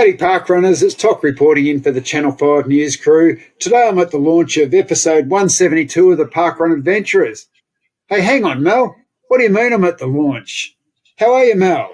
Howdy parkrunners, it's Toc reporting in for the Channel 5 News crew. Today I'm at the launch of episode 172 of the Parkrun Adventurers. Hey, hang on, Mel. What do you mean I'm at the launch? How are you, Mel?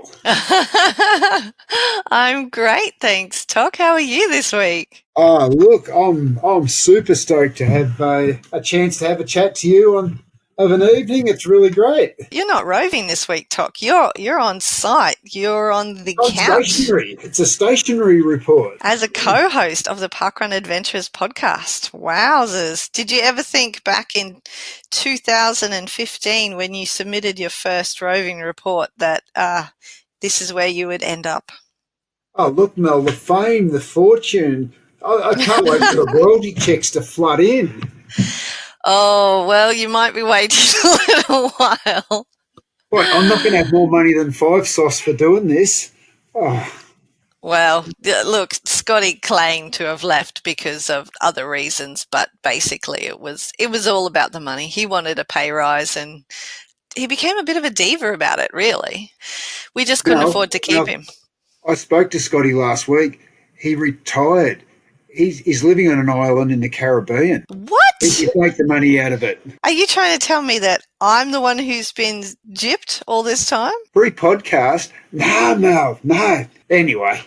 I'm great, thanks, Toc. How are you this week? Oh, look, I'm super stoked to have a chance to have a chat to you of an evening. It's really great. You're not roving this week, Toc. You're on site. You're on the couch. Stationary. It's a stationary report. As a co-host of the Parkrun Adventures podcast. Wowzers. Did you ever think back in 2015 when you submitted your first roving report that this is where you would end up? Oh, look, Mel, the fame, the fortune. I can't wait for the royalty checks to flood in. Oh, well, you might be waiting a little while. What, I'm not going to have more money than 5 sauce for doing this. Oh. Well, look, Scotty claimed to have left because of other reasons, but basically it was all about the money. He wanted a pay rise and he became a bit of a diva about it, really. We just couldn't afford to keep him. I spoke to Scotty last week. He retired. He's living on an island in the Caribbean. What? He can make the money out of it. Are you trying to tell me that I'm the one who's been gypped all this time? Free podcast? No, Mel, no. Anyway.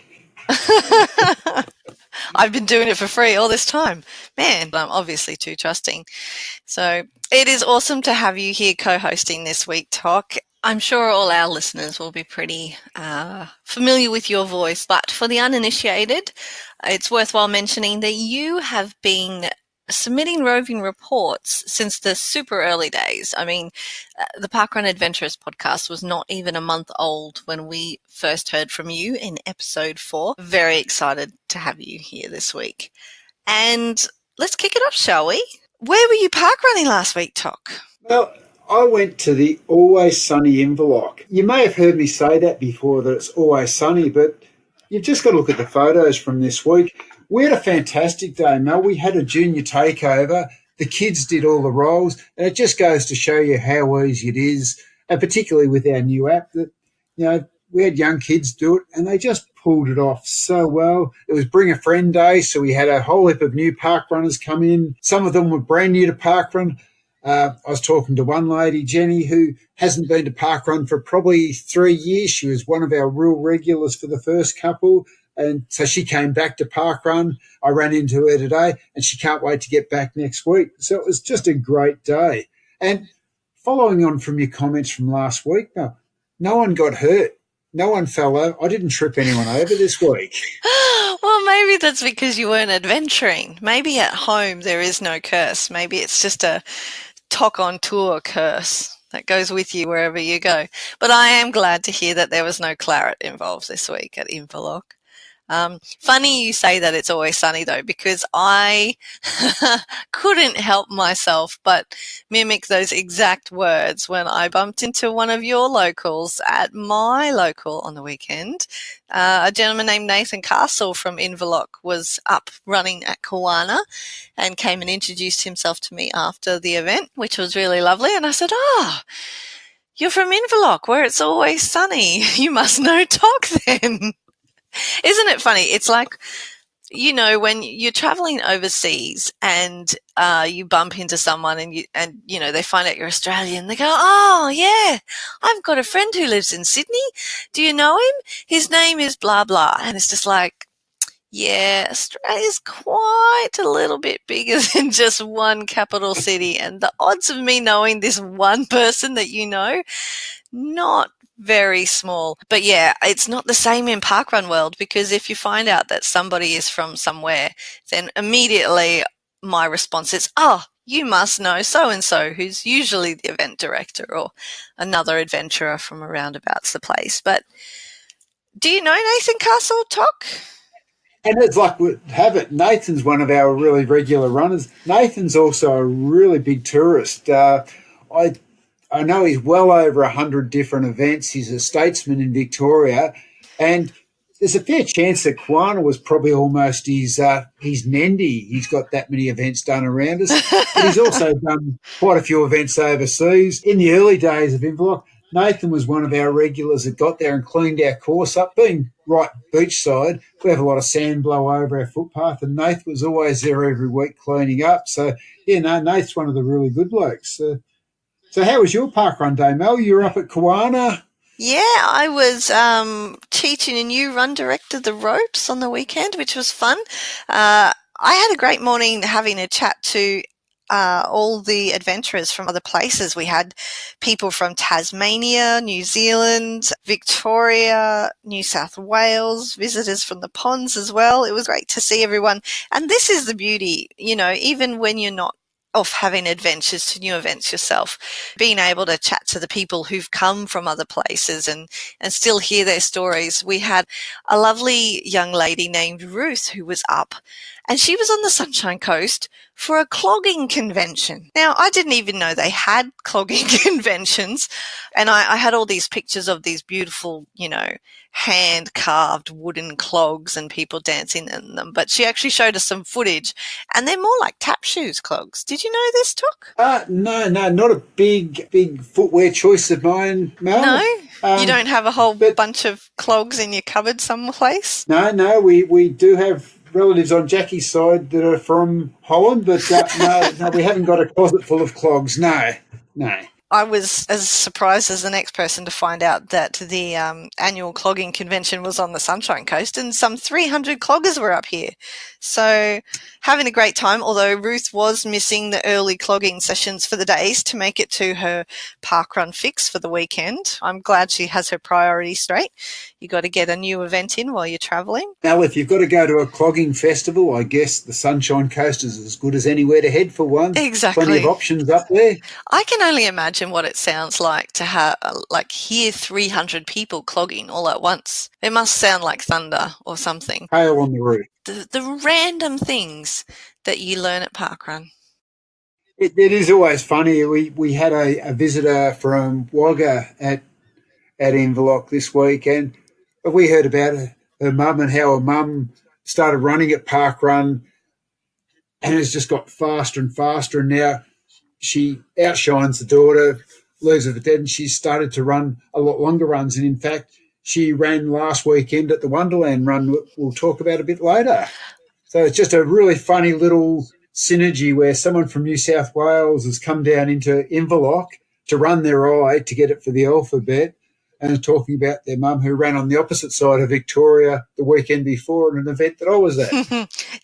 I've been doing it for free all this time. Man, I'm obviously too trusting. So it is awesome to have you here co-hosting this week, Toc. I'm sure all our listeners will be pretty familiar with your voice, but for the uninitiated, it's worthwhile mentioning that you have been submitting roving reports since the super early days. I mean, the Parkrun Adventures podcast was not even a month old when we first heard from you in episode 4. Very excited to have you here this week. And let's kick it off, shall we? Where were you parkrunning last week, Toc? Well, I went to the Always Sunny Inverloch. You may have heard me say that before, that it's always sunny, but you've just got to look at the photos from this week. We had a fantastic day, Mel. We had a junior takeover. The kids did all the roles, and it just goes to show you how easy it is, and particularly with our new app, that, you know, we had young kids do it, and they just pulled it off so well. It was Bring a Friend Day, so we had a whole heap of new park runners come in. Some of them were brand new to parkrun. I was talking to one lady, Jenny, who hasn't been to parkrun for probably 3 years. She was one of our real regulars for the first couple, and so she came back to parkrun. I ran into her today, and she can't wait to get back next week. So it was just a great day. And following on from your comments from last week, no one got hurt. No one fell over. I didn't trip anyone over this week. Well, maybe that's because you weren't adventuring. Maybe at home there is no curse. Maybe it's just a Toc on tour curse that goes with you wherever you go. But I am glad to hear that there was no claret involved this week at Inverloch. Funny you say that it's always sunny though, because I couldn't help myself but mimic those exact words when I bumped into one of your locals at my local on the weekend. A gentleman named Nathan Castle from Inverloch was up running at Kawana and came and introduced himself to me after the event, which was really lovely. And I said, you're from Inverloch where it's always sunny. You must know Toc then. Isn't it funny? It's like, you know, when you're traveling overseas and you bump into someone and you know, they find out you're Australian. They go, oh, yeah, I've got a friend who lives in Sydney. Do you know him? His name is blah, blah. And it's just like, yeah, Australia's quite a little bit bigger than just one capital city. And the odds of me knowing this one person that you know, not very small. But yeah, it's not the same in parkrun world, because if you find out that somebody is from somewhere, then immediately my response is, you must know so-and-so, who's usually the event director or another adventurer from around about the place. But do you know Nathan Castle, Toc? And it's like we have it. Nathan's one of our really regular runners. Nathan's also a really big tourist. I know he's well over 100 different events. He's a statesman in Victoria, and there's a fair chance that Kawana was probably almost his Nendy. He's got that many events done around us. But he's also done quite a few events overseas. In the early days of Inverloch, Nathan was one of our regulars that got there and cleaned our course up. Being right beachside, we have a lot of sand blow over our footpath, and Nathan was always there every week cleaning up. So, yeah, no, Nathan's one of the really good blokes. So how was your parkrun day, Mel? You were up at Kawana. Yeah, I was teaching a new run director the ropes on the weekend, which was fun. I had a great morning having a chat to all the adventurers from other places. We had people from Tasmania, New Zealand, Victoria, New South Wales, visitors from the ponds as well. It was great to see everyone. And this is the beauty, even when you're not off having adventures to new events yourself, being able to chat to the people who've come from other places and still hear their stories. We had a lovely young lady named Ruth who was up, and she was on the Sunshine Coast for a clogging convention. Now, I didn't even know they had clogging conventions, and I had all these pictures of these beautiful, hand-carved wooden clogs and people dancing in them. But she actually showed us some footage, and they're more like tap shoes clogs. Did you know this, Took? No, not a big footwear choice of mine, Mel. No? You don't have a whole bunch of clogs in your cupboard someplace? No, we do have relatives on Jackie's side that are from Holland, but no, we haven't got a closet full of clogs. No. I was as surprised as the next person to find out that the annual clogging convention was on the Sunshine Coast, and some 300 cloggers were up here. So having a great time, although Ruth was missing the early clogging sessions for the days to make it to her parkrun fix for the weekend. I'm glad she has her priorities straight. You got to get a new event in while you're travelling. Now, if you've got to go to a clogging festival, I guess the Sunshine Coast is as good as anywhere to head for one. Exactly. Plenty of options up there. I can only imagine what it sounds like to have, hear 300 people clogging all at once. It must sound like thunder or something. Hail on the roof. The random things that you learn at parkrun. It is always funny. We had a visitor from Wagga at Inverloch this week, and we heard about her mum and how her mum started running at parkrun and has just got faster and faster, and now she outshines the daughter, leaves her for dead, and she's started to run a lot longer runs. And in fact, she ran last weekend at the Wonderland run we'll talk about a bit later. So it's just a really funny little synergy where someone from New South Wales has come down into Inverloch to run their eye to get it for the alphabet, and talking about their mum who ran on the opposite side of Victoria the weekend before at an event that I was at.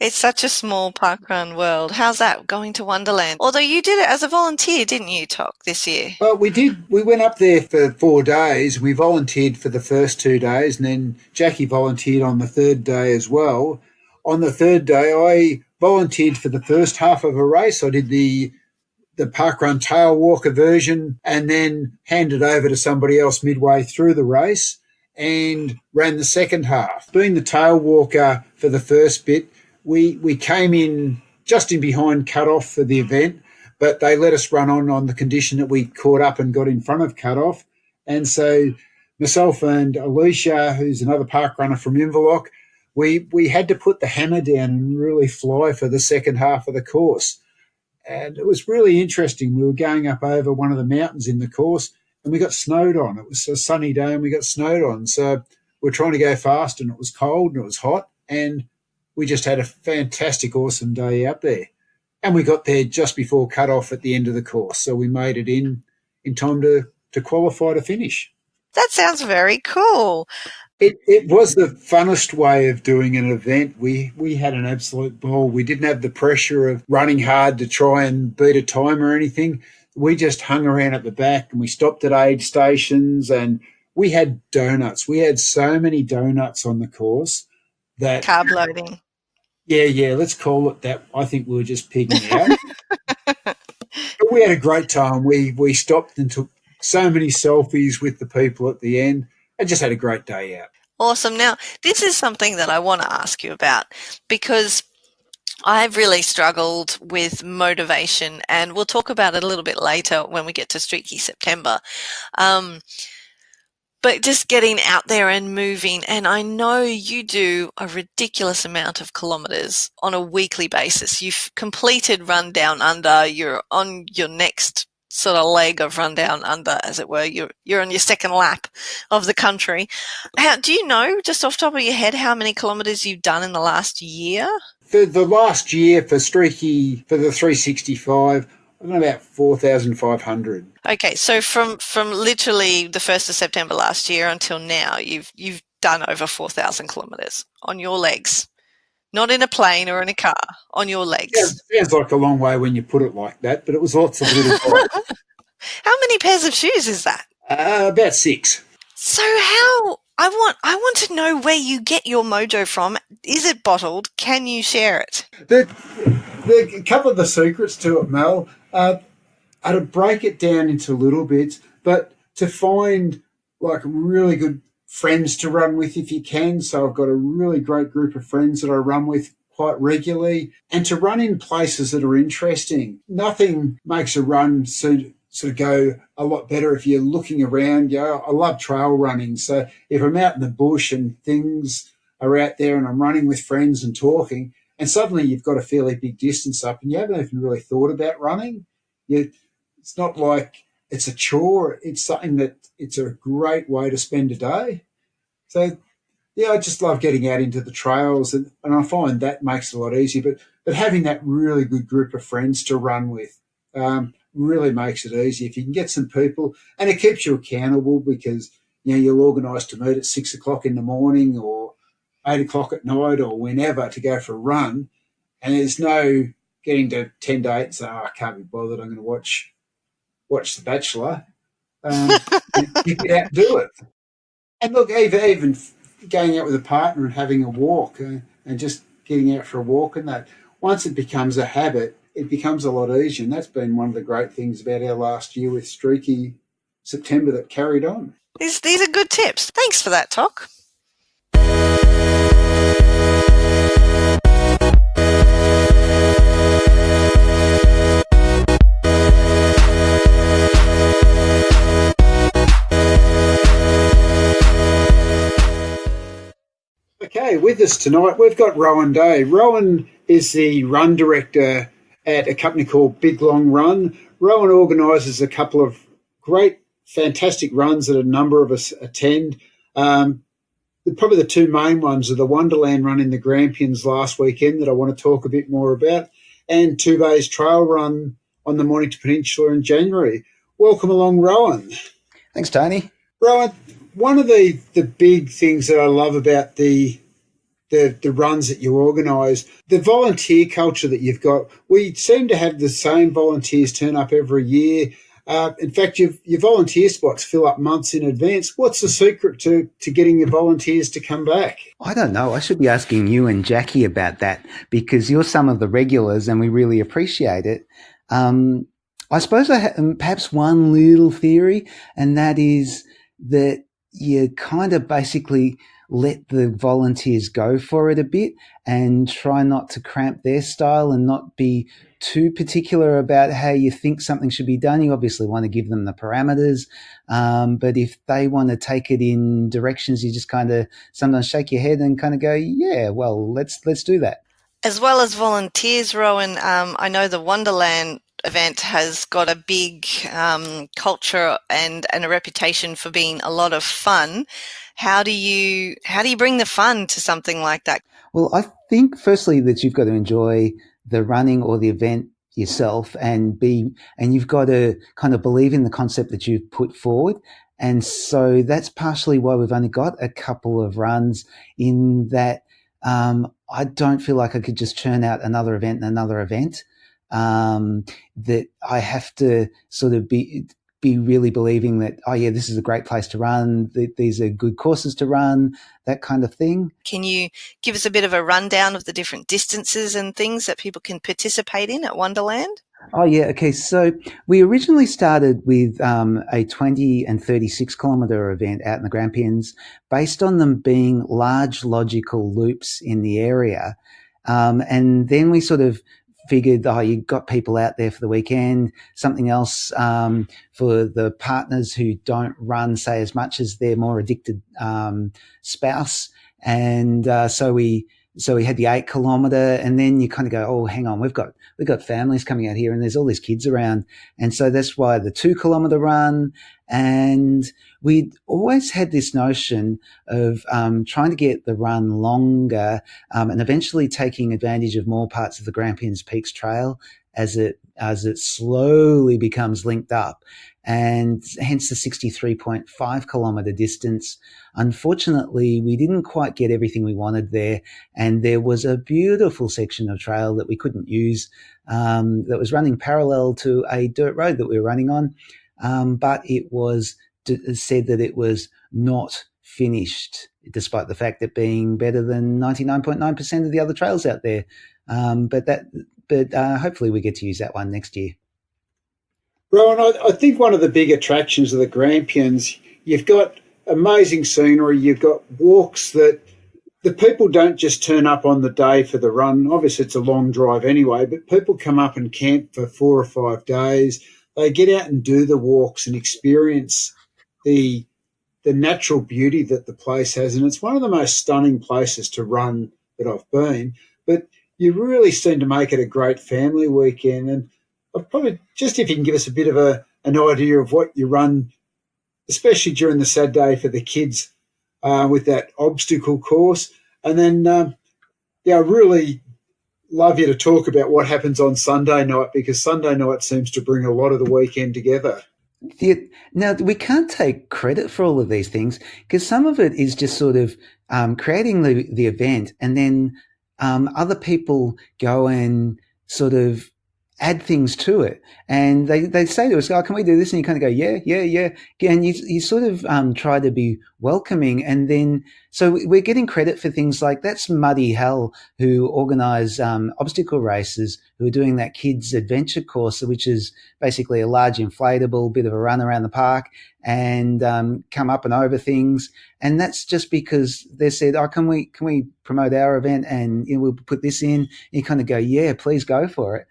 It's such a small parkrun world. How's that, going to Wonderland? Although you did it as a volunteer, didn't you, Tok, this year? Well, we did. We went up there for 4 days. We volunteered for the first 2 days, and then Jackie volunteered on the third day as well. On the third day, I volunteered for the first half of a race. I did the parkrun tail walker version and then handed over to somebody else midway through the race and ran the second half. Being the tail walker for the first bit, we came in just in behind cut-off for the event, but they let us run on the condition that we caught up and got in front of cut-off. And so myself and Alicia, who's another parkrunner from Inverloch, we had to put the hammer down and really fly for the second half of the course. And it was really interesting. We were going up over one of the mountains in the course and we got snowed on. It was a sunny day and we got snowed on. So we were trying to go fast and it was cold and it was hot, and we just had a fantastic, awesome day out there. And we got there just before cut-off at the end of the course. So we made it in time to qualify to finish. That sounds very cool. It was the funnest way of doing an event. We had an absolute ball. We didn't have the pressure of running hard to try and beat a time or anything. We just hung around at the back and we stopped at aid stations and we had donuts. We had so many donuts on the course that... Carb loading. Yeah, let's call it that. I think we were just pigging out. But we had a great time. We stopped and took so many selfies with the people at the end. I just had a great day out. Awesome. Now, this is something that I want to ask you about because I've really struggled with motivation, and we'll talk about it a little bit later when we get to Streaky September. But just getting out there and moving, and I know you do a ridiculous amount of kilometres on a weekly basis. You've completed Run Down Under, you're on your next sort of leg of Run Down Under, as it were. You're on your second lap of the country. Do you know, just off the top of your head, how many kilometres you've done in the last year? For the last year, for Streaky, for the 365, I've done about 4,500. Okay, so from literally the 1st of September last year until now, you've done over 4,000 kilometres on your legs. Not in a plane or in a car, on your legs. Yeah, sounds like a long way when you put it like that, but it was lots of little bikes. How many pairs of shoes is that? About 6. So I want to know where you get your mojo from. Is it bottled? Can you share it? A couple of the secrets to it, Mel, are to break it down into little bits, but to find like really good friends to run with if you can. So I've got a really great group of friends that I run with quite regularly, and to run in places that are interesting. Nothing makes a run sort of go a lot better if you're looking around. I love trail running. So if I'm out in the bush and things are out there and I'm running with friends and talking, and suddenly you've got a fairly big distance up and you haven't even really thought about running, it's not like it's a chore. It's something that it's a great way to spend a day. So, yeah, I just love getting out into the trails, and I find that makes it a lot easier. But having that really good group of friends to run with really makes it easy. If you can get some people, and it keeps you accountable because, you'll organise to meet at 6 o'clock in the morning or 8 o'clock at night or whenever to go for a run, and there's no getting to 10 to 8 and say, I can't be bothered, I'm going to watch The Bachelor. You get out and do it. And look, even going out with a partner and having a walk and just getting out for a walk and that, once it becomes a habit, it becomes a lot easier. And that's been one of the great things about our last year with Streaky September that carried on. These are good tips. Thanks for that, Toc. Okay, with us tonight, we've got Rohan Day. Rohan is the run director at a company called Big Long Run. Rohan organises a couple of great, fantastic runs that a number of us attend. Probably the two main ones are the Wonderland run in the Grampians last weekend that I want to talk a bit more about, and Tubay's trail run on the Mornington Peninsula in January. Welcome along, Rohan. Thanks, Tony. Rohan, one of the big things that I love about the runs that you organise, the volunteer culture that you've got. We seem to have the same volunteers turn up every year. In fact, your volunteer spots fill up months in advance. What's the secret to getting your volunteers to come back? I don't know. I should be asking you and Jackie about that because you're some of the regulars and we really appreciate it. I suppose I have perhaps one little theory, and that is that you kind of basically let the volunteers go for it a bit and try not to cramp their style and not be too particular about how you think something should be done. You obviously want to give them the parameters, but if they want to take it in directions, you just kind of sometimes shake your head and kind of go, yeah, well, let's do that. As well as volunteers, Rohan, I know the Wonderland event has got a big culture and a reputation for being a lot of fun. How do you bring the fun to something like that? Well, I think firstly that you've got to enjoy the running or the event yourself and you've got to kind of believe in the concept that you've put forward. And so that's partially why we've only got a couple of runs, in that I don't feel like I could just churn out another event and another event. That I have to sort of be really believing that, oh yeah, this is a great place to run, these are good courses to run, that kind of thing. Can you give us a bit of a rundown of the different distances and things that people can participate in at Wonderland? Oh yeah, okay. So we originally started with a 20 and 36 kilometre event out in the Grampians, based on them being large logical loops in the area. And then we sort of figured, you got people out there for the weekend, something else for the partners who don't run, say, as much as their more addicted spouse. And so we so we had the 8 kilometre, and then you kind of go, oh, hang on, we've got families coming out here, and there's all these kids around, and so that's why the 2 kilometre run. And we'd always had this notion of trying to get the run longer, and eventually taking advantage of more parts of the Grampians Peaks Trail as it slowly becomes linked up, and hence the 63.5 kilometre distance. Unfortunately, we didn't quite get everything we wanted there, and there was a beautiful section of trail that we couldn't use, that was running parallel to a dirt road that we were running on, but it was said that it was not finished, despite the fact that being better than 99.9% of the other trails out there. But hopefully we get to use that one next year. Rowan, I think one of the big attractions of the Grampians, you've got amazing scenery, you've got walks that the people don't just turn up on the day for the run. Obviously, it's a long drive anyway, but people come up and camp for 4 or 5 days. They get out and do the walks and experience the natural beauty that the place has. And it's one of the most stunning places to run that I've been. But you really seem to make it a great family weekend. And I'd probably, just if you can give us a bit of an idea of what you run, especially during the Saturday for the kids, with that obstacle course. And then, I really love you to talk about what happens on Sunday night, because Sunday night seems to bring a lot of the weekend together. Yeah. Now, we can't take credit for all of these things, because some of it is just sort of creating the event, and then other people go and sort of add things to it. And they say to us, oh, can we do this? And you kind of go, yeah. And you sort of try to be welcoming. And then, so we're getting credit for things like, that's Muddy Hell, who organise obstacle races, who are doing that kids adventure course, which is basically a large inflatable, bit of a run around the park and come up and over things. And that's just because they said, oh, can we promote our event, and we'll put this in? And you kind of go, yeah, please go for it.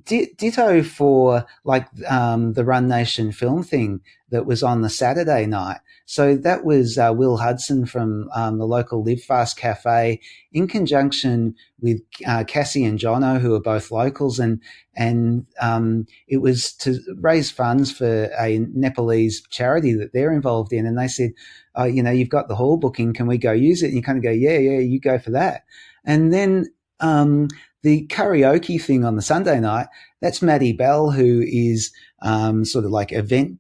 Ditto for like the Run Nation film thing that was on the Saturday night. So that was Will Hudson from the local Live Fast Cafe, in conjunction with Cassie and Jono, who are both locals, and it was to raise funds for a Nepalese charity that they're involved in. And they said, oh, you've got the hall booking, can we go use it? And you kind of go, yeah, you go for that. And then the karaoke thing on the Sunday night, that's Matty Bell, who is sort of like event.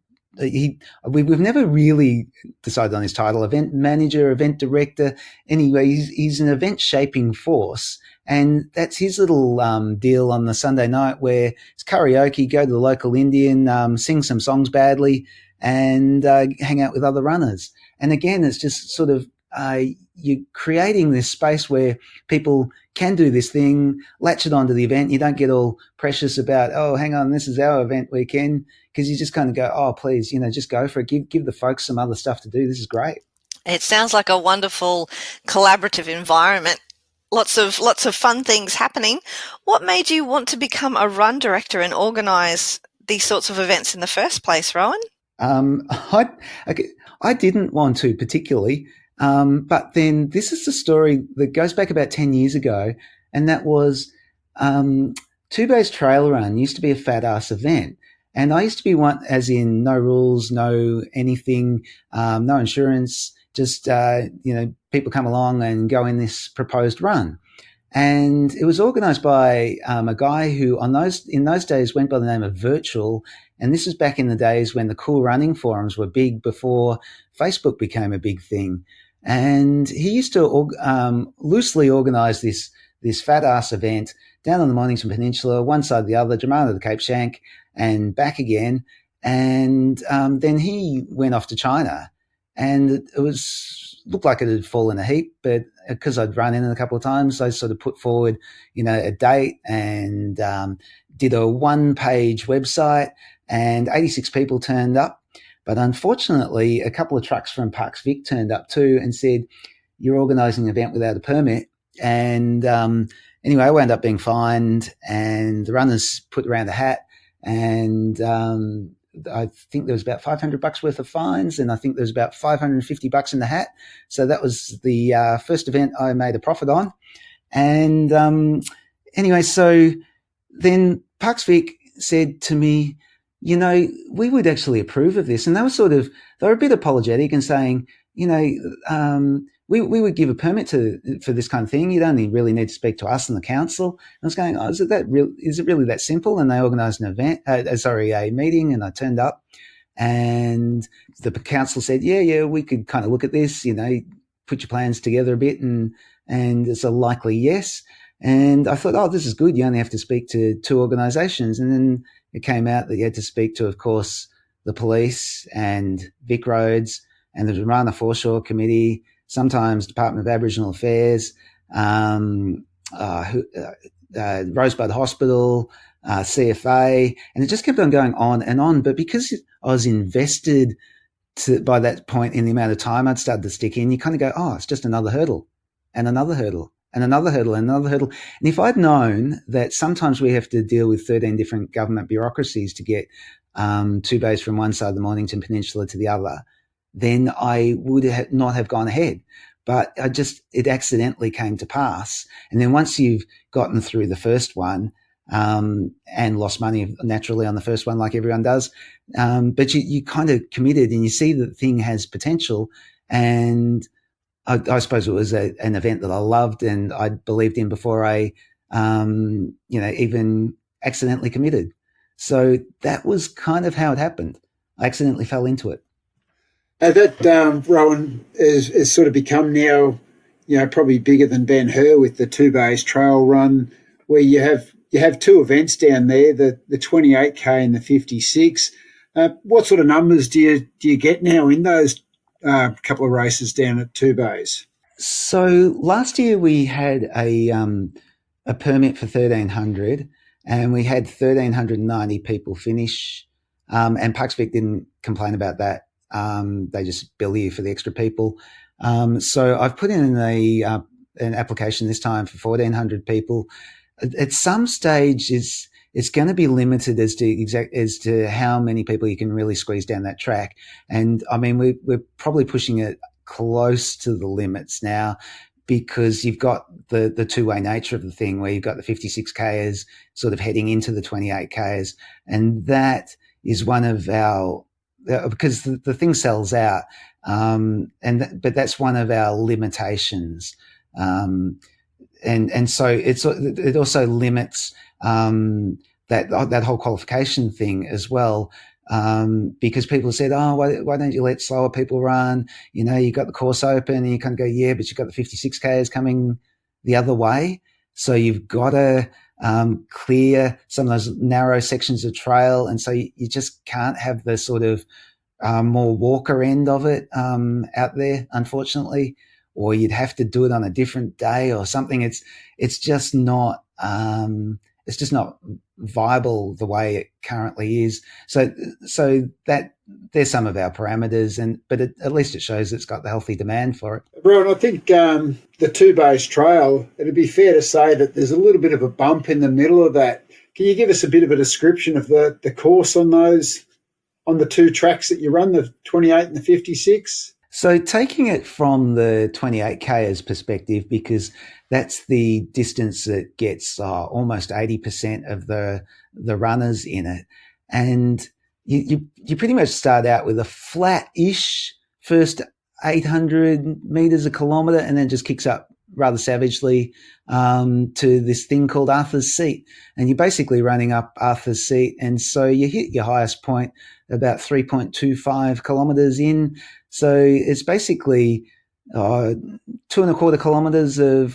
We've never really decided on his title, event manager, event director. Anyway, he's an event shaping force. And that's his little deal on the Sunday night, where it's karaoke, go to the local Indian, sing some songs badly, and hang out with other runners. And again, it's just sort of you're creating this space where people can do this thing, latch it onto the event. You don't get all precious about, oh, hang on, this is our event weekend, because you just kind of go, oh, please, just go for it. Give the folks some other stuff to do. This is great. It sounds like a wonderful collaborative environment. Lots of fun things happening. What made you want to become a run director and organise these sorts of events in the first place, Rowan? I didn't want to particularly. But then this is the story that goes back about 10 years ago, and that was Two Bays Trail Run used to be a fat ass event. And I used to be one, as in no rules, no anything, no insurance, just, people come along and go in this proposed run. And it was organised by a guy who in those days went by the name of Virtual. And this was back in the days when the cool running forums were big, before Facebook became a big thing. And he used to loosely organise this fat ass event down on the Mornington Peninsula, one side or the other, Germano to Cape Shank and back again. And then he went off to China, and it looked like it had fallen a heap, but because I'd run in it a couple of times, I sort of put forward, a date and did a 1-page website, and 86 people turned up. But unfortunately, a couple of trucks from Parks Vic turned up too and said, you're organising an event without a permit. And anyway, I wound up being fined, and the runners put around a hat, and I think there was about $500 worth of fines, and I think there was about $550 in the hat. So that was the first event I made a profit on. And anyway, so then Parks Vic said to me, we would actually approve of this. And they were a bit apologetic and saying, we would give a permit for this kind of thing. You'd only really need to speak to us and the council. I was going, is it really that simple? And they organised an a meeting, and I turned up, and the council said, yeah, we could kind of look at this, put your plans together a bit, and it's a likely yes. And I thought, this is good. You only have to speak to 2 organisations. And then it came out that you had to speak to, of course, the police and Vic Roads and the Durrana Foreshore Committee, sometimes Department of Aboriginal Affairs, Rosebud Hospital, CFA, and it just kept on going on and on. But because I was invested by that point in the amount of time I'd started to stick in, you kind of go, it's just another hurdle and another hurdle and another hurdle and another hurdle. And if I'd known that sometimes we have to deal with 13 different government bureaucracies to get 2 bays from one side of the Mornington Peninsula to the other, then I would not have gone ahead. But it accidentally came to pass. And then once you've gotten through the first one, and lost money naturally on the first one, like everyone does, but you kind of committed, and you see that the thing has potential. And I suppose it was an event that I loved and I believed in before I, even accidentally committed. So that was kind of how it happened. I accidentally fell into it. That Rowan is sort of become now, probably bigger than Ben Hur with the 2 Bays Trail Run, where you have 2 events down there, the 28K and the 56. What sort of numbers do you get now in those couple of races down at 2 Bays? So last year we had a permit for 1,300, and we had 1,390 people finish. And Parks Vic didn't complain about that. They just bill you for the extra people. So I've put in an application this time for 1,400 people. At some stage, it's going to be limited as to how many people you can really squeeze down that track. And I mean, we're probably pushing it close to the limits now, because you've got the two-way nature of the thing, where you've got the 56Kers sort of heading into the 28Kers, and that is one of our because the thing sells out, but that's one of our limitations, and so it also limits that whole qualification thing as well, because people said, why don't you let slower people run? You got the course open, and you kind of go, yeah, but you've got the 56Ks coming the other way, so you've got to clear some of those narrow sections of trail, and so you just can't have the sort of more walker end of it out there, unfortunately, or you'd have to do it on a different day or something. It's just not viable the way it currently is. So that there's some of our parameters, but at least it shows it's got the healthy demand for it. Rowan, I think the 2 Bays Trail, it'd be fair to say that there's a little bit of a bump in the middle of that. Can you give us a bit of a description of the course on the 2 tracks that you run, the 28 and the 56? So taking it from the 28K's perspective, because that's the distance that gets almost 80% of the runners in it, and you pretty much start out with a flat-ish first 800 meters a kilometre, and then just kicks up rather savagely to this thing called Arthur's Seat, and you're basically running up Arthur's Seat, and so you hit your highest point about 3.25 kilometres in. So it's basically 2.25 kilometres of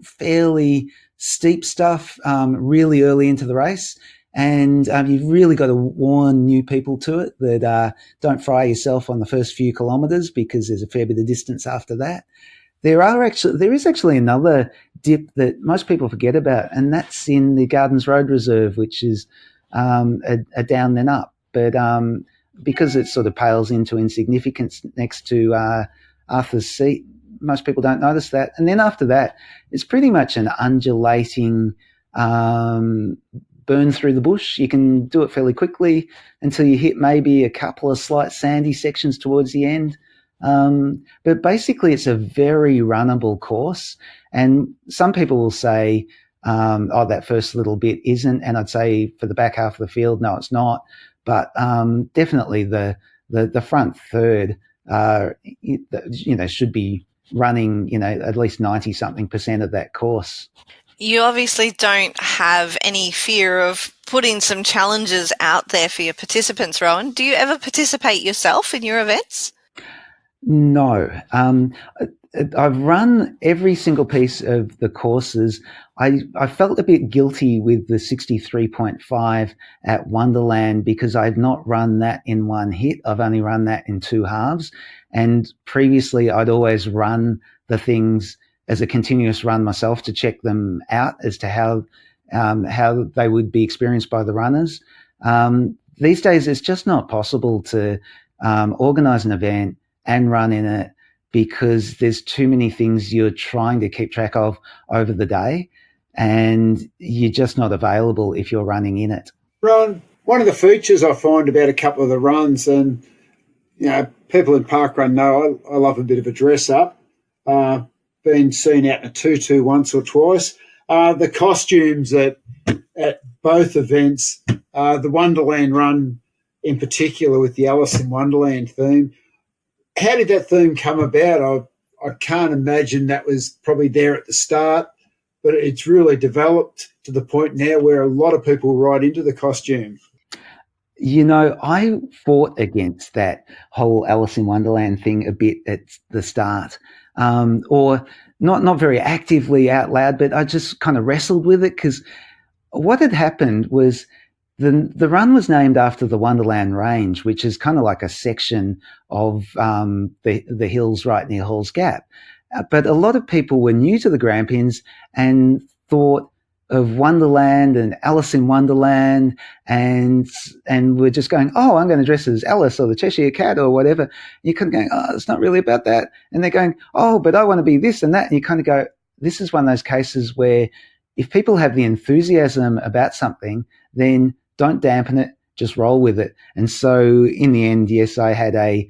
fairly steep stuff really early into the race. And you've really got to warn new people to it that don't fry yourself on the first few kilometres, because there's a fair bit of distance after that. There is actually another dip that most people forget about, and that's in the Gardens Road Reserve, which is a down then up. But because it sort of pales into insignificance next to Arthur's Seat, most people don't notice that. And then after that, it's pretty much an undulating burn through the bush. You can do it fairly quickly until you hit maybe a couple of slight sandy sections towards the end. But basically, it's a very runnable course. And some people will say, that first little bit isn't. And I'd say for the back half of the field, no, it's not. But definitely the front third, should be running, at least 90-something% of that course. You obviously don't have any fear of putting some challenges out there for your participants, Rohan. Do you ever participate yourself in your events? No. I've run every single piece of the courses. I felt a bit guilty with the 63.5 at Wonderland because I've not run that in one hit. I've only run that in two halves. And previously I'd always run the things as a continuous run myself to check them out as to how they would be experienced by the runners. These days it's just not possible to organise an event and run in it because there's too many things you're trying to keep track of over the day and you're just not available if you're running in it. Ron, one of the features I find about a couple of the runs, and people in parkrun know I love a bit of a dress up. Been seen out in a tutu once or twice. The costumes at both events, the Wonderland run in particular with the Alice in Wonderland theme. How did that theme come about? I can't imagine that was probably there at the start, but it's really developed to the point now where a lot of people ride into the costume. I fought against that whole Alice in Wonderland thing a bit at the start, or not very actively out loud, but I just kind of wrestled with it because what had happened was the run was named after the Wonderland Range, which is kind of like a section of the hills right near Hall's Gap. But a lot of people were new to the Grampians and thought of Wonderland and Alice in Wonderland and we're just going, oh, I'm going to dress as Alice or the Cheshire Cat or whatever. And you kind of going, oh, it's not really about that. And they're going, oh, but I want to be this and that. And you kind of go, this is one of those cases where if people have the enthusiasm about something, then don't dampen it, just roll with it. And so in the end, yes, I had a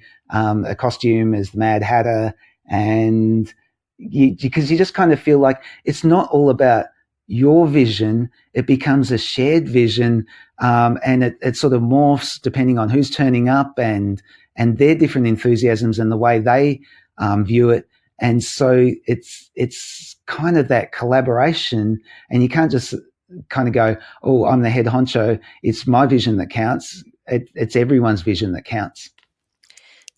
costume as the Mad Hatter, and because you just kind of feel like it's not all about your vision, it becomes a shared vision, and it sort of morphs depending on who's turning up and their different enthusiasms and the way they view it. And so it's kind of that collaboration, and you can't just kind of go, oh, I'm the head honcho. It's my vision that counts. It's everyone's vision that counts.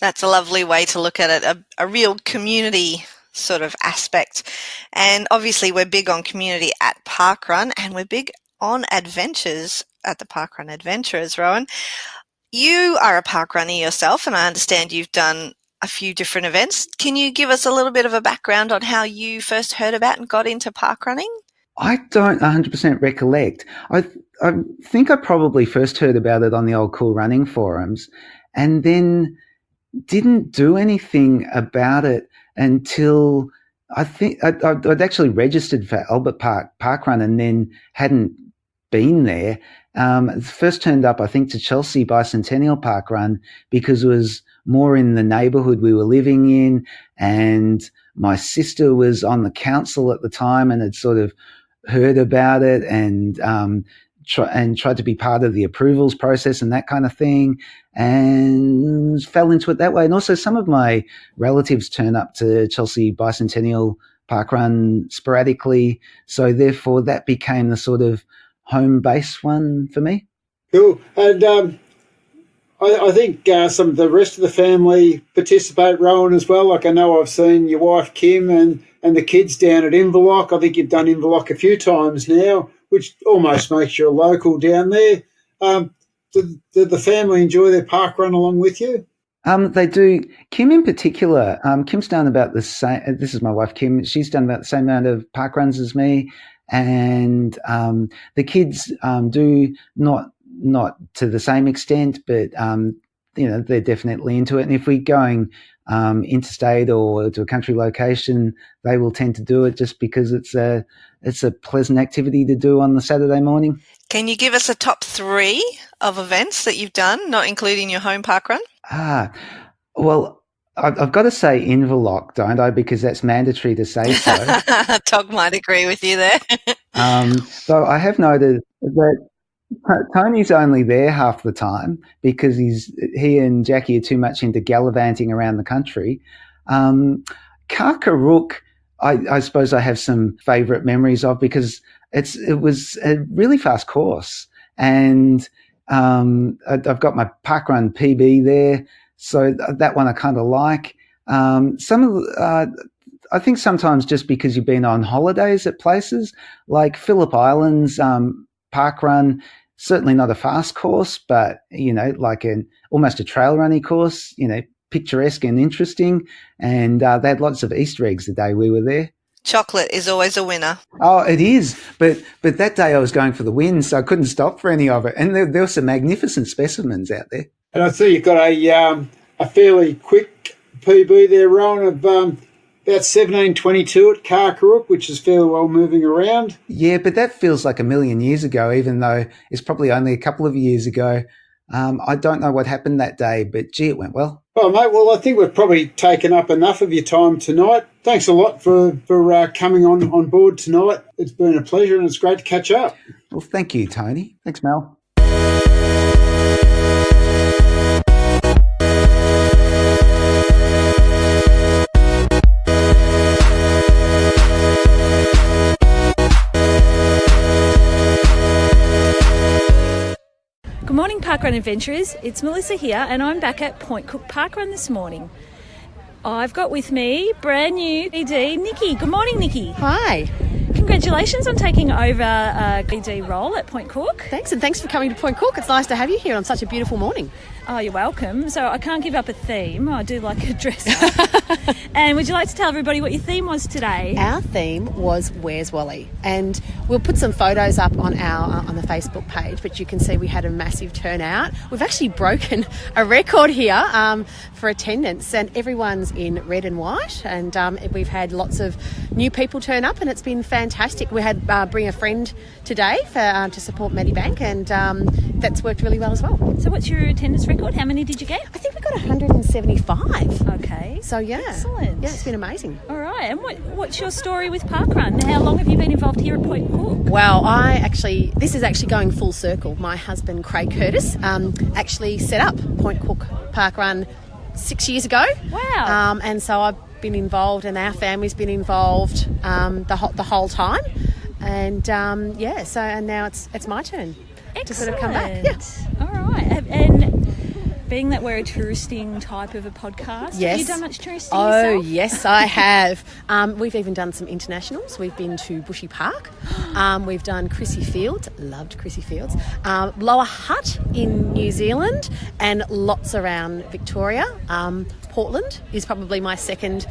That's a lovely way to look at it, a real community sort of aspect. And obviously we're big on community at Parkrun, and we're big on adventures at the Parkrun Adventurers, Rohan. You are a parkrunner yourself, and I understand you've done a few different events. Can you give us a little bit of a background on how you first heard about and got into parkrunning? I don't 100% recollect. I think I probably first heard about it on the old Cool Running forums and then didn't do anything about it until I think I'd actually registered for Albert Park Parkrun and then hadn't been there. First turned up, I think, to Chelsea Bicentennial Parkrun because it was more in the neighbourhood we were living in, and my sister was on the council at the time and had sort of heard about it and tried to be part of the approvals process and that kind of thing, and fell into it that way. And also some of my relatives turn up to Chelsea Bicentennial Parkrun sporadically, so therefore that became the sort of home base one for me. Cool. And I think some of the rest of the family participate, Rohan, as well. Like I know I've seen your wife Kim and the kids down at Inverloch. I think you've done Inverloch a few times now, which almost makes you a local down there. Did the family enjoy their parkrun along with you? They do. Kim in particular, Kim's done about the same. This is my wife Kim. She's done about the same amount of parkruns as me, and the kids do not to the same extent, but they're definitely into it. And if we're going interstate or to a country location, they will tend to do it just because it's a pleasant activity to do on the Saturday morning. Can you give us a top 3 of events that you've done, not including your home parkrun? Well, I've got to say Inverloch, don't I? Because that's mandatory to say so. Tog might agree with you there. Though I have noted that Tony's only there half the time because he and Jackie are too much into gallivanting around the country. Karkarook, I suppose I have some favourite memories of because it was a really fast course, and I've got my parkrun PB there, so that one I kind of like. I think sometimes just because you've been on holidays at places like Phillip Island's parkrun, certainly not a fast course, but like almost a trail running course, picturesque and interesting, and they had lots of Easter eggs the day we were there. Chocolate is always a winner. Oh, it is, but that day I was going for the win, so I couldn't stop for any of it, and there were some magnificent specimens out there. And I see you've got a fairly quick PB there, Rowan, of about 17:22 at Karkarook, which is fairly well moving around. Yeah, but that feels like a million years ago, even though it's probably only a couple of years ago. I don't know what happened that day, but gee, it went well. Oh, mate, well, I think we've probably taken up enough of your time tonight. Thanks a lot for coming on board tonight. It's been a pleasure and it's great to catch up. Well, thank you, Tony. Thanks, Mel. Good morning, Parkrun adventurers. It's Melissa here, and I'm back at Point Cook Parkrun this morning. I've got with me brand new ED, Nikki. Good morning, Nikki. Hi. Congratulations on taking over ED role at Point Cook. Thanks, and thanks for coming to Point Cook. It's nice to have you here on such a beautiful morning. Oh, you're welcome. So I can't give up a theme. I do like a dress up. And would you like to tell everybody what your theme was today? Our theme was Where's Wally? And we'll put some photos up on on the Facebook page, but you can see we had a massive turnout. We've actually broken a record here for attendance, and everyone's in red and white, and we've had lots of new people turn up, and it's been fantastic. We had Bring a Friend today to support Medibank, and that's worked really well as well. So what's your attendance record? How many did you get? I think we got 175. Okay. So yeah. Excellent. Yeah, it's been amazing. All right. And what's your story with parkrun? How long have you been involved here at Point Cook? Well, this is actually going full circle. My husband, Craig Curtis, actually set up Point Cook Parkrun 6 years ago. Wow. And so I've been involved, and our family's been involved the whole time. And and now it's my turn. Excellent. To sort of come back. Yeah. All right. And being that we're a touristing type of a podcast, yes. Have you done much touristing yourself? yourself? Yes, I have. We've even done some internationals. We've been to Bushy Park. We've done Chrissy Fields. Loved Chrissy Fields. Lower Hutt in New Zealand, and lots around Victoria. Portland is probably my second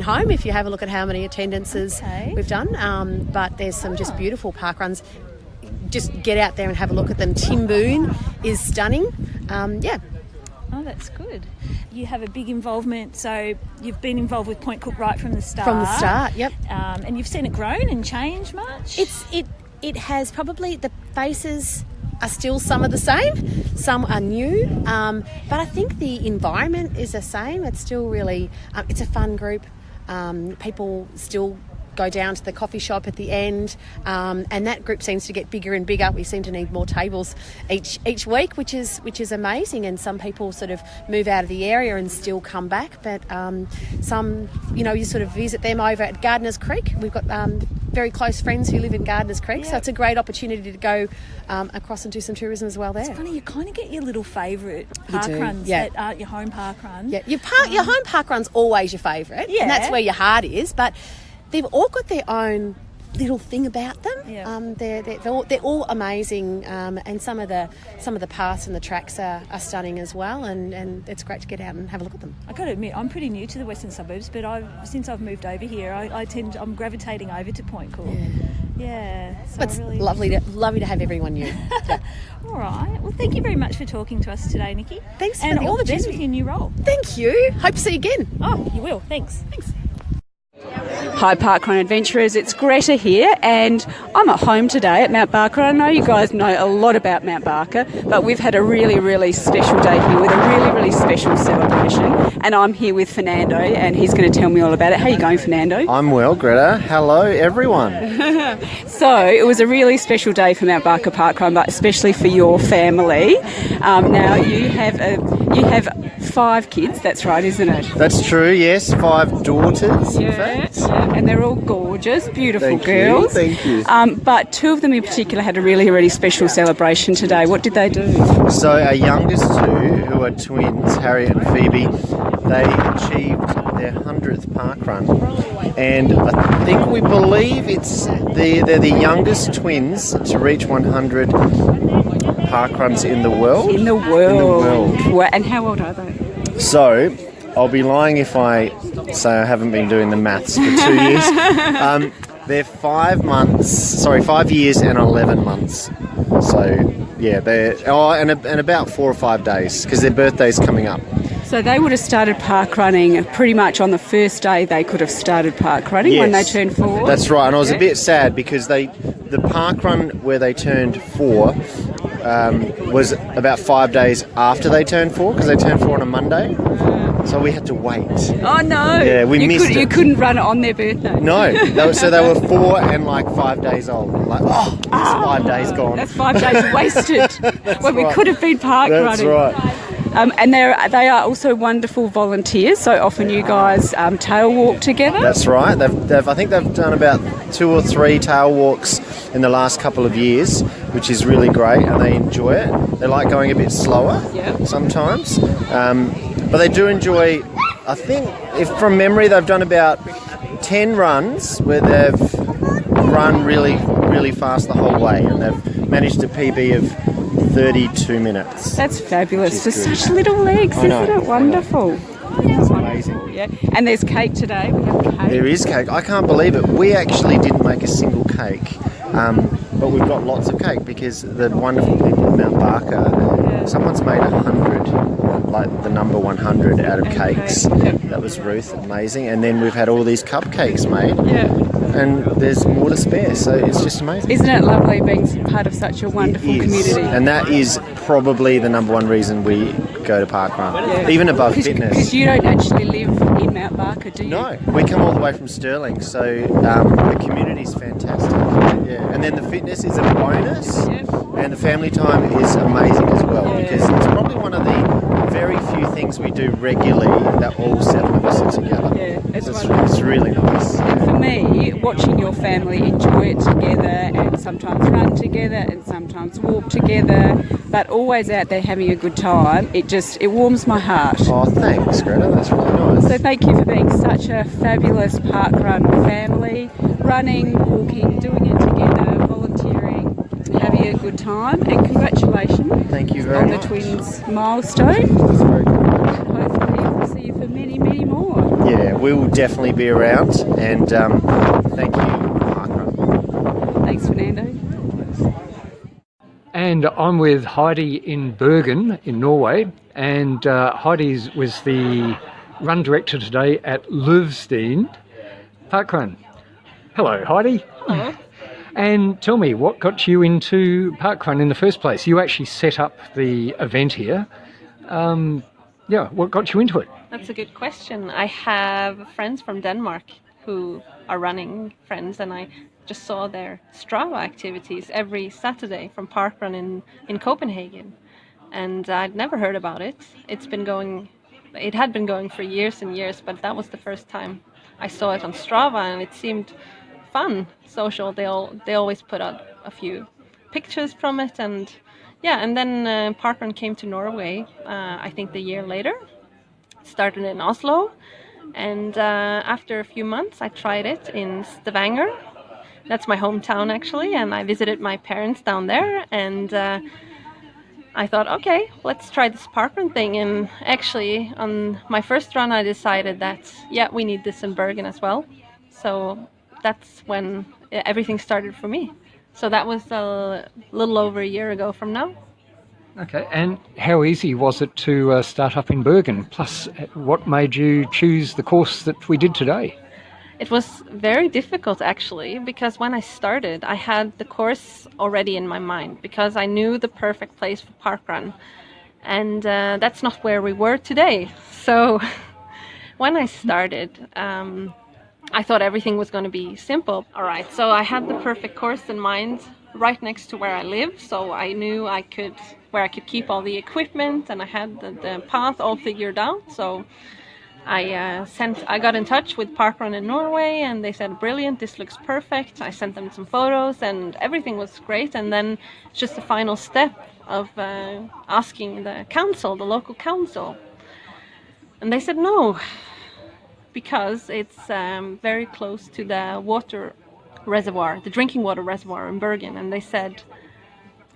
home. If you have a look at how many attendances we've done, but there's some just beautiful park runs. Just get out there and have a look at them. Timboon is stunning. Oh, that's good. You have a big involvement, so you've been involved with Point Cook right from the start. From the start, yep. And you've seen it grown and change much? It has probably, the faces are still some of the same, some are new, but I think the environment is the same. It's still really, it's a fun group. People still go down to the coffee shop at the end, and that group seems to get bigger and bigger. We seem to need more tables each week, which is amazing. And some people sort of move out of the area and still come back, but some, you sort of visit them over at Gardeners Creek. We've got very close friends who live in Gardeners Creek, so it's a great opportunity to go across and do some tourism as well there. It's funny, you kind of get your little favourite parkruns that aren't your home parkrun. Yeah, your home parkrun's always your favourite, and that's where your heart is, but they've all got their own little thing about them. Yeah. They're all amazing, and some of the paths and the tracks are stunning as well, and it's great to get out and have a look at them. I got to admit, I'm pretty new to the western suburbs, but since I've moved over here, I'm gravitating over to Point Cook. Yeah. So But it's really... lovely to have everyone new. Yeah. All right. Well, thank you very much for talking to us today, Nikki. Thanks for and the all the best opportunity. with your new role. Thank you. Hope to see you again. Oh, you will. Thanks. Hi Parkrun Adventurers, it's Greta here and I'm at home today at Mount Barker. I know you guys know a lot about Mount Barker, but we've had a really, really special day here with a really, really special celebration, and I'm here with Fernando and he's going to tell me all about it. How are you going, Fernando? I'm well, Greta. Hello, everyone. So it was a really special day for Mount Barker Parkrun, but especially for your family. Now you have 5 kids, that's right, isn't it? That's true, yes. 5 daughters, in fact. Yeah, and they're all gorgeous, beautiful Thank girls. Thank you. But 2 of them in particular had a really, really special celebration today. What did they do? So our youngest 2, who are twins, Harriet and Phoebe, they achieved their 100th parkrun. And I think we believe they're the youngest twins to reach 100 parkruns in the world. In the world. In the Wow. And how old are they? So, I'll be lying if I say I haven't been doing the maths for 2 years. They're 5 years and 11 months. So, yeah, and about 4 or 5 days, because their birthday's coming up. So they would have started parkrunning pretty much on the first day they could have started parkrunning when they turned 4. That's right, and I was a bit sad because the parkrun where they turned 4 was about 5 days after they turned 4, because they turned 4 on a Monday. So we had to wait. Oh no! Yeah, we missed it. You couldn't run it on their birthday. No, they were 4 and like 5 days old. Like, that's 5 days gone. That's 5 days wasted when we could have been parkrunning. That's right. And they are also wonderful volunteers. So often you guys tail walk together. That's right. I think they've done about 2 or 3 tail walks in the last couple of years, which is really great, and they enjoy it. They like going a bit slower sometimes, but they do enjoy. I think, if from memory, they've done about 10 runs where they've run really, really fast the whole way, and they've managed a PB of 32 minutes. That's fabulous. For such little legs, isn't it wonderful? It's amazing. Yeah. And there's cake today. We have cake. There is cake. I can't believe it. We actually didn't make a single cake, but we've got lots of cake because the wonderful people at Mount Barker, someone's made 100, like the number 100 out of cakes. That was Ruth, amazing. And then we've had all these cupcakes made. Yeah. And there's more to spare, so it's just amazing. Isn't it lovely being part of such a wonderful community? And that is probably the number 1 reason we go to parkrun, even above fitness. Because you don't actually live in Mount Barker, do you? No, we come all the way from Stirling, so the community's fantastic. Yeah, and then the fitness is a bonus, and the family time is amazing as well, because it's probably one of the very few things we do regularly that all 7 of us are together. Yeah, it's really nice. And for me, watching your family enjoy it together and sometimes run together and sometimes walk together, but always out there having a good time, it warms my heart. Oh, thanks, Greta. That's really nice. So thank you for being such a fabulous parkrun family, running, walking, doing it together, volunteering, and having a good time. And congratulations Thank you very much on the twins' milestone. That's very good. Hopefully we'll see you for many, many more. Yeah, we will definitely be around, and thank you, parkrun. Thanks, Fernando. And I'm with Heidi in Bergen in Norway, and Heidi was the run director today at Lovstein Parkrun. Hello, Heidi. Hello. And tell me, what got you into parkrun in the first place? You actually set up the event here. What got you into it? That's a good question. I have friends from Denmark who are running friends, and I just saw their Strava activities every Saturday from parkrun in Copenhagen. And I'd never heard about it. It had been going for years and years, but that was the first time I saw it on Strava, and it seemed fun, social. They always put out a few pictures from it, and then parkrun came to Norway. I think the year later. Started in Oslo, and after a few months, I tried it in Stavanger. That's my hometown actually, and I visited my parents down there, and I thought, okay, let's try this parkrun thing. And actually, on my first run, I decided that we need this in Bergen as well. So that's when everything started for me. So that was a little over a year ago from now. Okay, and how easy was it to start up in Bergen? Plus, what made you choose the course that we did today? It was very difficult actually, because when I started, I had the course already in my mind because I knew the perfect place for parkrun, and that's not where we were today. So when I started, I thought everything was going to be simple. All right, so I had the perfect course in mind, right next to where I live, so I knew where I could keep all the equipment, and I had the path all figured out. So I got in touch with Parkrun in Norway, and they said, brilliant, this looks perfect. I sent them some photos and everything was great. And then it's just the final step of asking the local council. And they said no, because it's very close to the water reservoir, the drinking water reservoir in Bergen. And they said,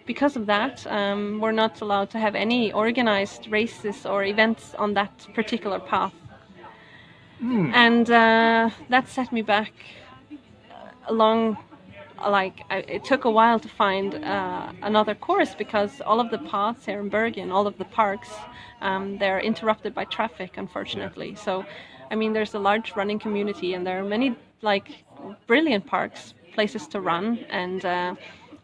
because of that, we're not allowed to have any organized races or events on that particular path. And that set me back it took a while to find another course, because all of the paths here in Bergen, all of the parks, they're interrupted by traffic, unfortunately. So, I mean, there's a large running community, and there are many brilliant parks, places to run. And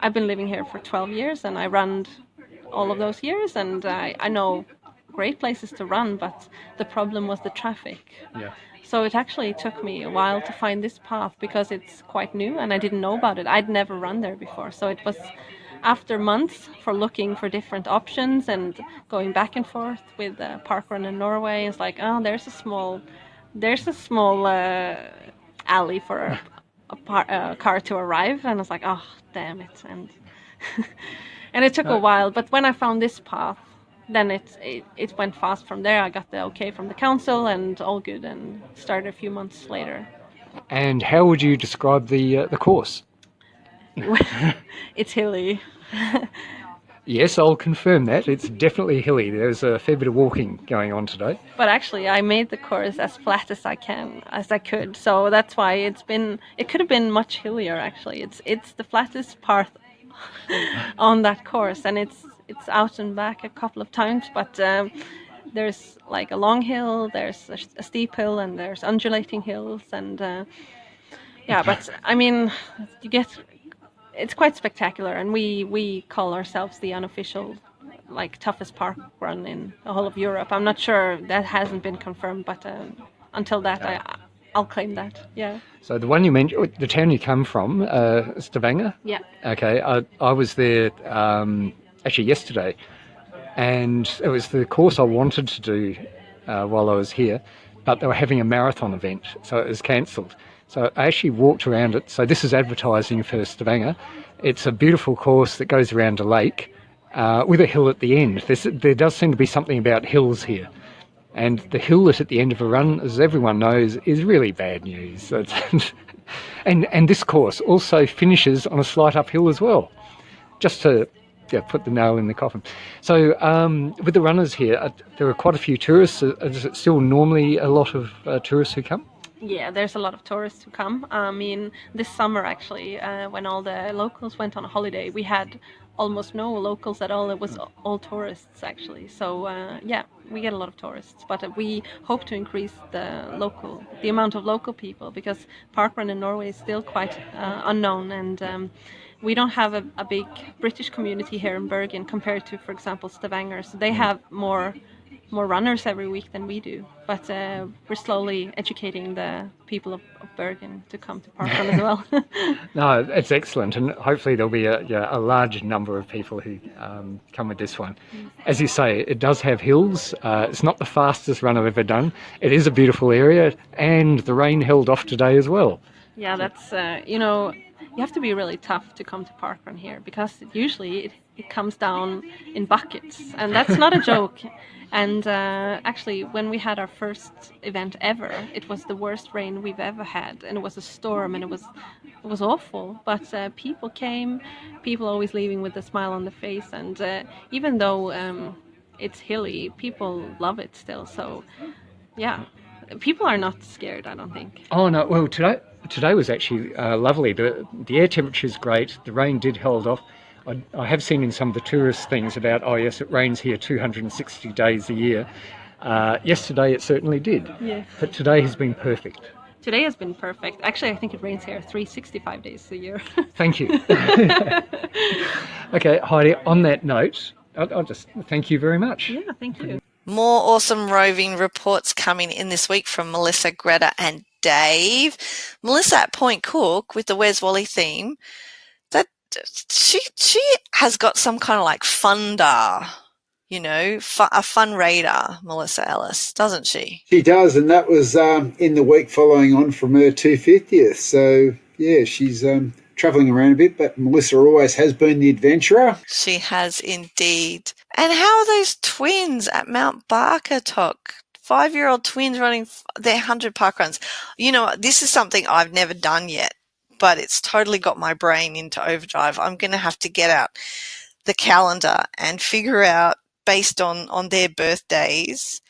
I've been living here for 12 years, and I run all of those years, and I know great places to run, but the problem was the traffic. Yeah. So it actually took me a while to find this path, because it's quite new and I didn't know about it. I'd never run there before. So it was after months for looking for different options and going back and forth with parkrun in Norway. It's like, oh, there's a small alley for a car to arrive, and I was like, oh, damn it. And and it took a while, but when I found this path, then it went fast from there. I got the okay from the council, and all good, and started a few months later. And how would you describe the course? It's hilly. Yes, I'll confirm that. It's definitely hilly. There's a fair bit of walking going on today. But actually, I made the course as flat as I could. So that's why it could have been much hillier, actually. It's the flattest part on that course, and it's out and back a couple of times, but there's like a long hill, there's a steep hill, and there's undulating hills, and but I mean, it's quite spectacular, and we call ourselves the unofficial toughest park run in the whole of Europe. I'm not sure, that hasn't been confirmed, but until that I'll claim that. Yeah. So the one you mentioned, the town you come from, Stavanger? Yeah. Okay, I was there actually yesterday, and it was the course I wanted to do while I was here, but they were having a marathon event, so it was cancelled. So I actually walked around it. So this is advertising for Stavanger. It's a beautiful course that goes around a lake with a hill at the end. There does seem to be something about hills here. And the hill that's at the end of a run, as everyone knows, is really bad news. And this course also finishes on a slight uphill as well, just to put the nail in the coffin. So with the runners here, there are quite a few tourists. Is it still normally a lot of tourists who come? Yeah, there's a lot of tourists who come. I mean, this summer actually, when all the locals went on a holiday, we had almost no locals at all. It was all tourists actually. So we get a lot of tourists, but we hope to increase the amount of local people, because parkrun in Norway is still quite unknown, and we don't have a big British community here in Bergen compared to, for example, Stavanger. So they have more runners every week than we do, but we're slowly educating the people of Bergen to come to parkrun as well. No, it's excellent, and hopefully there'll be a large number of people who come with this one. As you say, it does have hills. It's not the fastest run I've ever done. It is a beautiful area, and the rain held off today as well. Yeah, that's you have to be really tough to come to parkrun here, because usually it comes down in buckets, and that's not a joke. And actually, when we had our first event ever, it was the worst rain we've ever had, and it was a storm, and it was awful. But people came, people always leaving with a smile on the face, and even though it's hilly, people love it still. So, yeah, people are not scared, I don't think. Oh no, well Today was actually lovely. The air temperature is great. The rain did hold off. I have seen in some of the tourist things about, oh yes, it rains here 260 days a year. Yesterday it certainly did. Yeah. But today has been perfect. Today has been perfect. Actually, I think it rains here 365 days a year. Thank you. Okay, Heidi, on that note, I'll just thank you very much. Yeah, thank you. More awesome roving reports coming in this week from Melissa, Greta and Dave. Melissa at Point Cook with the Where's Wally theme. That she has got some kind of like funder, a fun radar, Melissa Ellis, doesn't she? She does, and that was in the week following on from her 250th. So, yeah, she's travelling around a bit, but Melissa always has been the adventurer. She has indeed. And how are those twins at Mount Barker, Tok? 5-year-old twins running their 100 park runs. This is something I've never done yet, but it's totally got my brain into overdrive. I'm going to have to get out the calendar and figure out, based on their birthdays,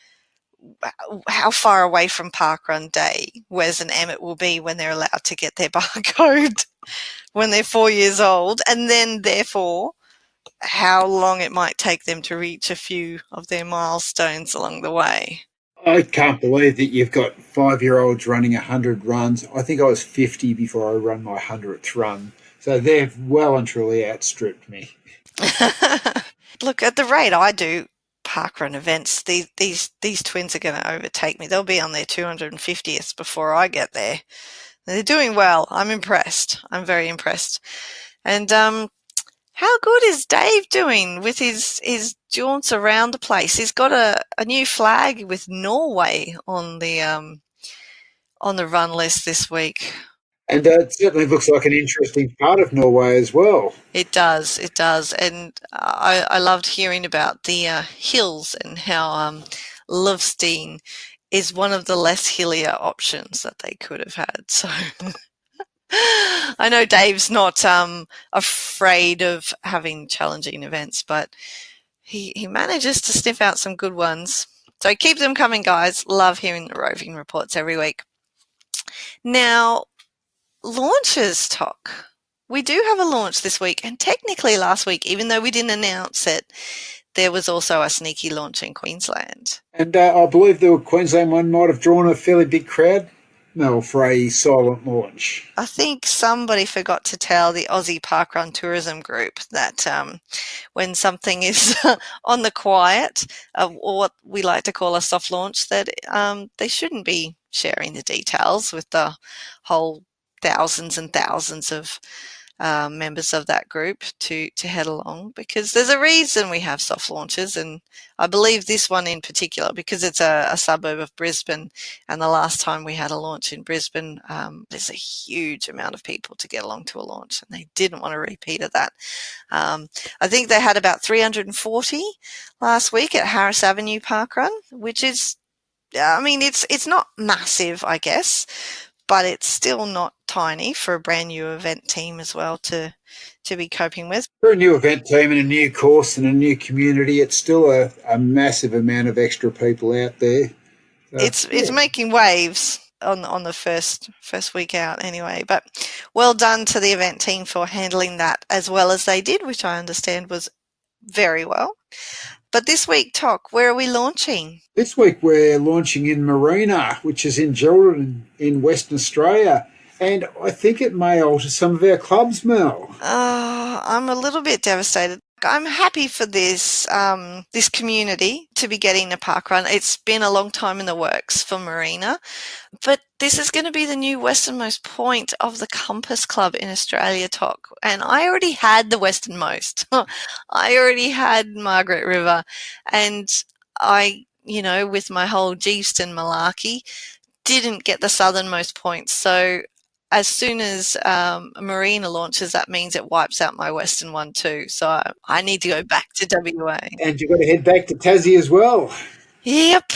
how far away from parkrun day Wes and Emmett will be when they're allowed to get their barcode when they're 4 years old, and then therefore how long it might take them to reach a few of their milestones along the way. I can't believe that you've got 5-year-olds running 100 runs. I think I was 50 before I run my 100th run. So they've well and truly outstripped me. Look, at the rate I do parkrun events, these twins are going to overtake me. They'll be on their 250th before I get there. They're doing well. I'm impressed. I'm very impressed. And how good is Dave doing with his jaunts around the place? He's got a new flag with Norway on the run list this week. And it certainly looks like an interesting part of Norway as well. It does. And I loved hearing about the hills and how Lovstein is one of the less hillier options that they could have had. So I know Dave's not afraid of having challenging events, but he manages to sniff out some good ones. So keep them coming, guys. Love hearing the roving reports every week. Now, launches, Tok. We do have a launch this week, and technically last week, even though we didn't announce it, there was also a sneaky launch in Queensland. And I believe the Queensland one might have drawn a fairly big crowd, Mel, for a silent launch. I think somebody forgot to tell the Aussie Parkrun Tourism Group that when something is on the quiet, or what we like to call a soft launch, that they shouldn't be sharing the details with the whole thousands and thousands of members of that group to head along, because there's a reason we have soft launches, and I believe this one in particular because it's a suburb of Brisbane, and the last time we had a launch in Brisbane, there's a huge amount of people to get along to a launch, and they didn't want a repeat of that. I think they had about 340 last week at Harris Avenue Parkrun, which is, it's not massive, I guess, but it's still not tiny for a brand new event team as well to be coping with. For a new event team and a new course and a new community, it's still a massive amount of extra people out there. So, it's making waves on the first week out anyway. But well done to the event team for handling that as well as they did, which I understand was very well. But this week, Tok, where are we launching? This week we're launching in Marina, which is in Geraldton in Western Australia. And I think it may alter some of our clubs, Mel. I'm a little bit devastated. I'm happy for this community to be getting a parkrun. It's been a long time in the works for Marina, but this is going to be the new westernmost point of the Compass Club in Australia, Tok. And I already had the westernmost. I already had Margaret River, and I, with my whole Geeston malarkey, didn't get the southernmost point. So as soon as Marina launches, that means it wipes out my Western one too. So I need to go back to WA. And you've got to head back to Tassie as well. Yep.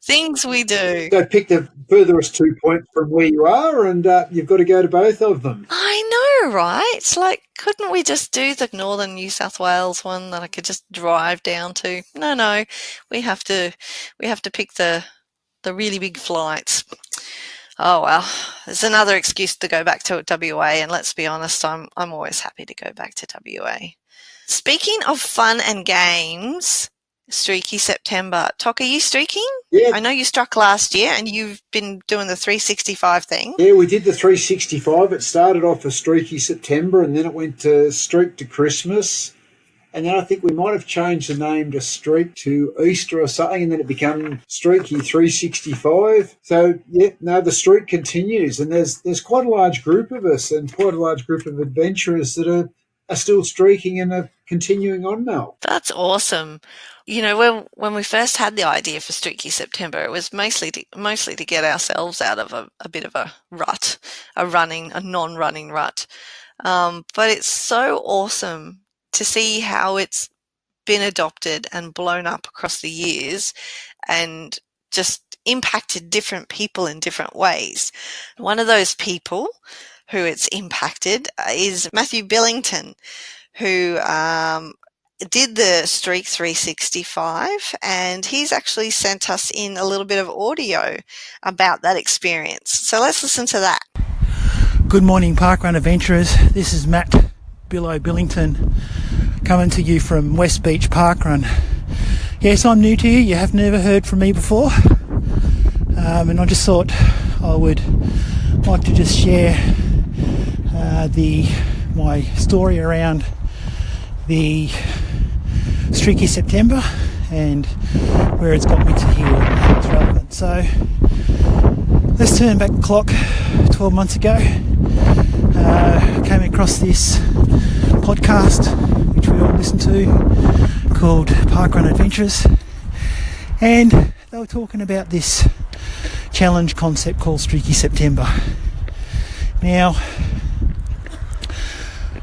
Things we do. So pick the furthest 2 points from where you are, and you've got to go to both of them. I know, right? It's like, couldn't we just do the northern New South Wales one that I could just drive down to? No, we have to pick the really big flights. Oh, well, there's another excuse to go back to WA, and let's be honest, I'm always happy to go back to WA. Speaking of fun and games, Streaky September. Toc, are you streaking? Yeah. I know you struck last year and you've been doing the 365 thing. Yeah, we did the 365. It started off as Streaky September and then it went to Streak to Christmas. And then I think we might have changed the name to Streak to Easter or something, and then it became Streaky 365. So, yeah, no, the streak continues. And there's quite a large group of us and quite a large group of adventurers that are still streaking and are continuing on now. That's awesome. You know, when we first had the idea for Streaky September, it was mostly to get ourselves out of a bit of a rut, a non-running rut. But it's so awesome to see how it's been adopted and blown up across the years and just impacted different people in different ways. One of those people who it's impacted is Matthew Billington, who did the Streak 365, and he's actually sent us in a little bit of audio about that experience. So let's listen to that. Good morning, Parkrun adventurers. This is Matt Billington coming to you from West Beach Parkrun. Yes, I'm new to you. You have never heard from me before. And I just thought I would like to just share my story around the Streaky September and where it's got me to here and how it's relevant. So let's turn back the clock 12 months ago. Came across this podcast which we all listen to called Parkrun Adventures, and they were talking about this challenge concept called Streaky September. Now,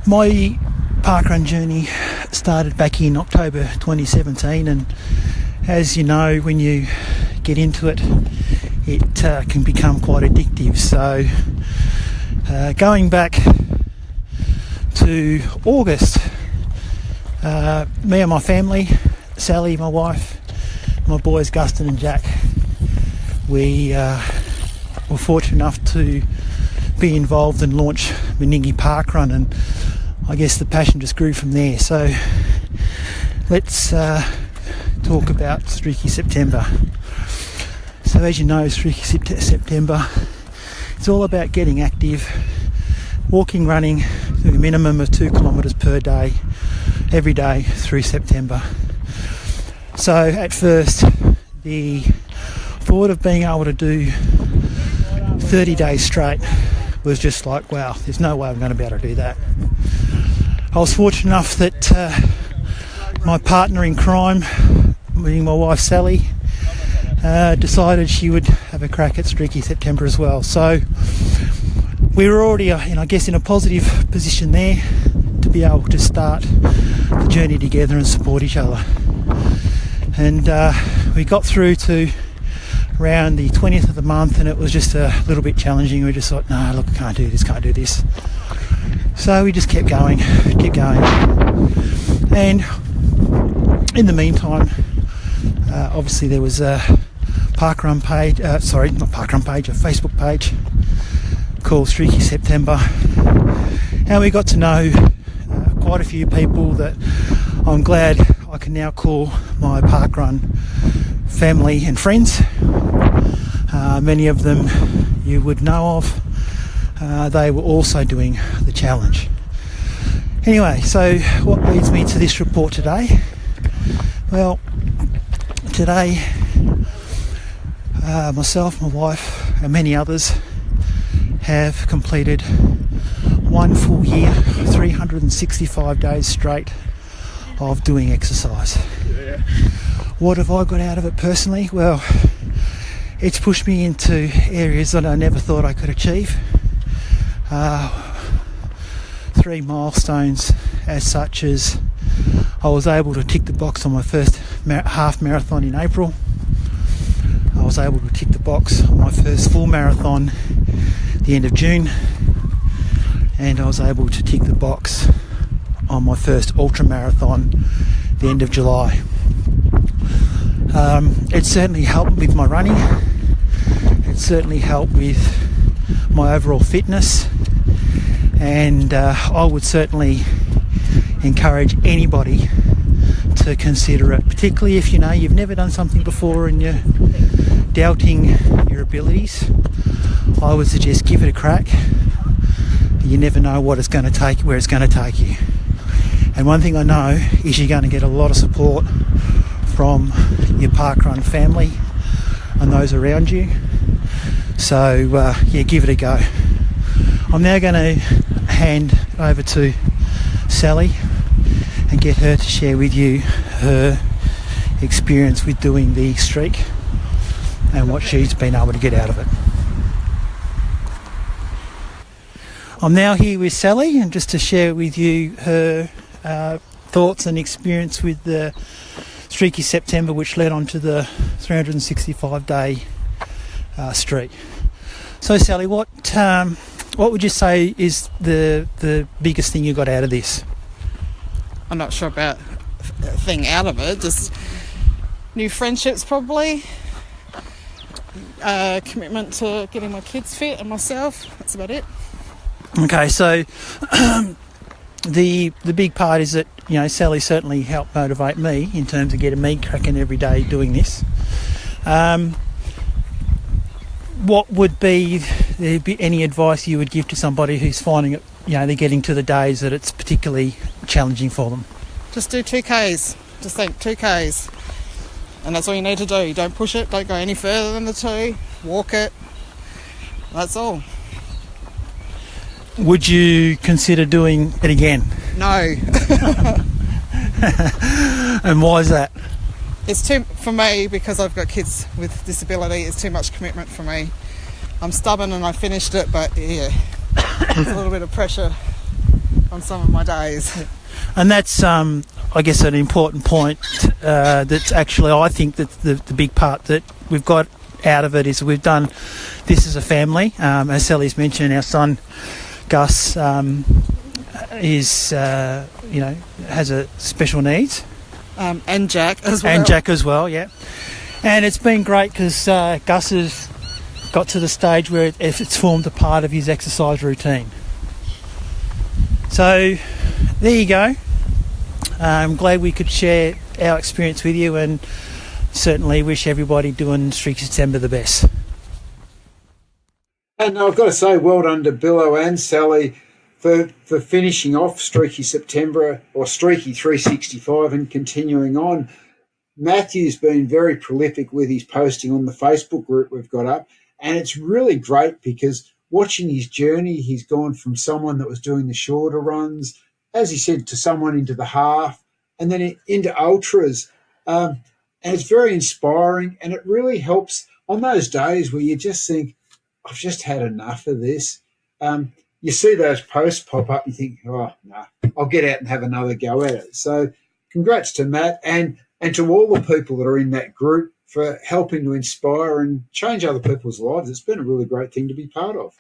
my parkrun journey started back in October 2017, and as you know, when you get into it, it can become quite addictive. So going back to August, me and my family, Sally, my wife, my boys Guston and Jack, we were fortunate enough to be involved and launch Meningie Parkrun, and I guess the passion just grew from there. So let's talk about Streaky September. So as you know, Streaky September, it's all about getting active, walking, running, doing a minimum of 2 kilometres per day, every day through September. So at first, the thought of being able to do 30 days straight was just like, wow, there's no way I'm going to be able to do that. I was fortunate enough that my partner in crime, being my wife Sally, decided she would have a crack at Streaky September as well. So we were already, in a positive position there to be able to start the journey together and support each other. And we got through to around the 20th of the month, and it was just a little bit challenging. We just thought, no, look, I can't do this. So we just kept going. And in the meantime, obviously there was a parkrun page, a Facebook page called Streaky September, and we got to know quite a few people that I'm glad I can now call my parkrun family and friends. Many of them you would know of. They were also doing the challenge. Anyway, so what leads me to this report today? Well, today myself, my wife and many others have completed 1 full year, 365 days straight of doing exercise. What have I got out of it personally? Well, it's pushed me into areas that I never thought I could achieve. 3 milestones as such as I was able to tick the box on my first half marathon in April. I was able to tick the box on my first full marathon at the end of June, and I was able to tick the box on my first ultra marathon at the end of July. It certainly helped with my running. It certainly helped with my overall fitness, and I would certainly encourage anybody to consider it, particularly if you've never done something before and you're doubting your abilities. I would suggest give it a crack. You never know where it's going to take you. And one thing I know is you're going to get a lot of support from your parkrun family and those around you. So give it a go. I'm now going to hand over to Sally and get her to share with you her experience with doing the streak and what she's been able to get out of it. I'm now here with Sally, and just to share with you her thoughts and experience with the Streaky September, which led on to the 365-day streak. So, Sally, what would you say is the biggest thing you got out of this? I'm not sure about a thing out of it, just new friendships probably, commitment to getting my kids fit and myself. That's about it. Okay, so the big part is that Sally certainly helped motivate me in terms of getting me cracking every day doing this. What would be any advice you would give to somebody who's finding it, they're getting to the days that it's particularly challenging for them? Just do 2Ks. Just think 2Ks. And that's all you need to do. Don't push it. Don't go any further than the 2. Walk it. That's all. Would you consider doing it again? No. And why is that? It's too, for me, because I've got kids with disability, it's too much commitment for me. I'm stubborn and I finished it, but yeah, there's a little bit of pressure on some of my days. And that's, I guess, an important point. That's actually, I think that the big part that we've got out of it is we've done this as a family. As Sally's mentioned, our son Gus is, has a special needs. And Jack as well. And Jack as well, yeah. And it's been great because Gus has got to the stage where it's formed a part of his exercise routine. So there you go. I'm glad we could share our experience with you, and certainly wish everybody doing Streaky September the best. And I've got to say, well done to Billo and Sally for finishing off Streaky September, or Streaky 365, and continuing on. Matthew's been very prolific with his posting on the Facebook group we've got up, and it's really great because watching his journey, he's gone from someone that was doing the shorter runs, as he said, to someone into the half, and then into ultras. And it's very inspiring, and it really helps on those days where you just think, I've just had enough of this. You see those posts pop up, you think, oh, no, I'll get out and have another go at it. So congrats to Matt and to all the people that are in that group for helping to inspire and change other people's lives. It's been a really great thing to be part of.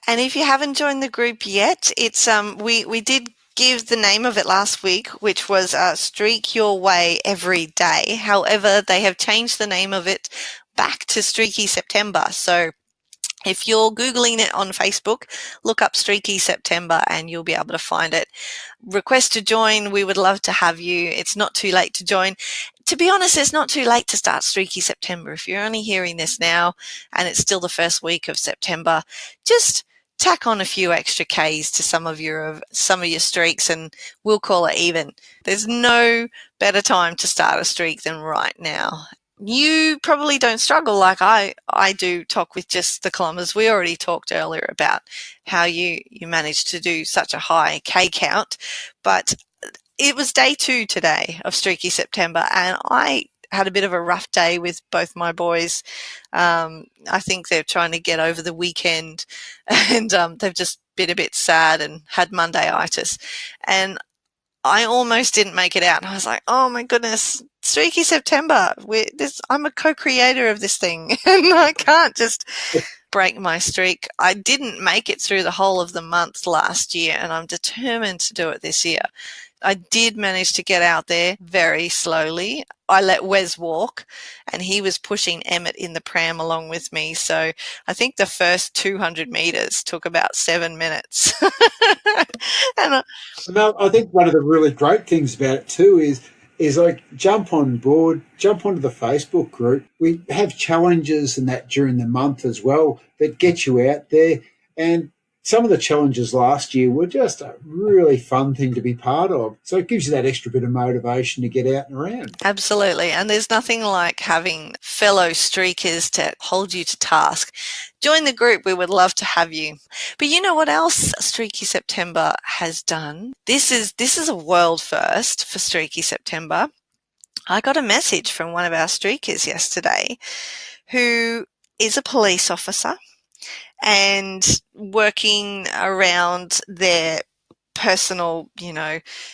And if you haven't joined the group yet, it's we did give the name of it last week, which was Streak Your Way Every Day. However, they have changed the name of it back to Streaky September. So if you're Googling it on Facebook, look up Streaky September and you'll be able to find it. Request to join. We would love to have you. It's not too late to join. To be honest, it's not too late to start Streaky September. If you're only hearing this now and it's still the first week of September, just tack on a few extra Ks to some of your streaks and we'll call it even. There's no better time to start a streak than right now. You probably don't struggle like I do talk with just the kilometres. We already talked earlier about how you managed to do such a high K count, but it was day 2 today of Streaky September and I had a bit of a rough day with both my boys. I think they're trying to get over the weekend and they've just been a bit sad and had Monday-itis. And I almost didn't make it out. And I was like, oh my goodness, Streaky September. I'm a co-creator of this thing and I can't just break my streak. I didn't make it through the whole of the month last year and I'm determined to do it this year. I did manage to get out there very slowly. I let Wes walk, and he was pushing Emmett in the pram along with me. So I think the first 200 metres took about 7 minutes. And Mel, I think one of the really great things about it too is like jump on board, jump onto the Facebook group. We have challenges and that during the month as well that get you out there. And some of the challenges last year were just a really fun thing to be part of. So it gives you that extra bit of motivation to get out and around. Absolutely. And there's nothing like having fellow streakers to hold you to task. Join the group. We would love to have you. But you know what else Streaky September has done? This is a world first for Streaky September. I got a message from one of our streakers yesterday who is a police officer and working around their personal,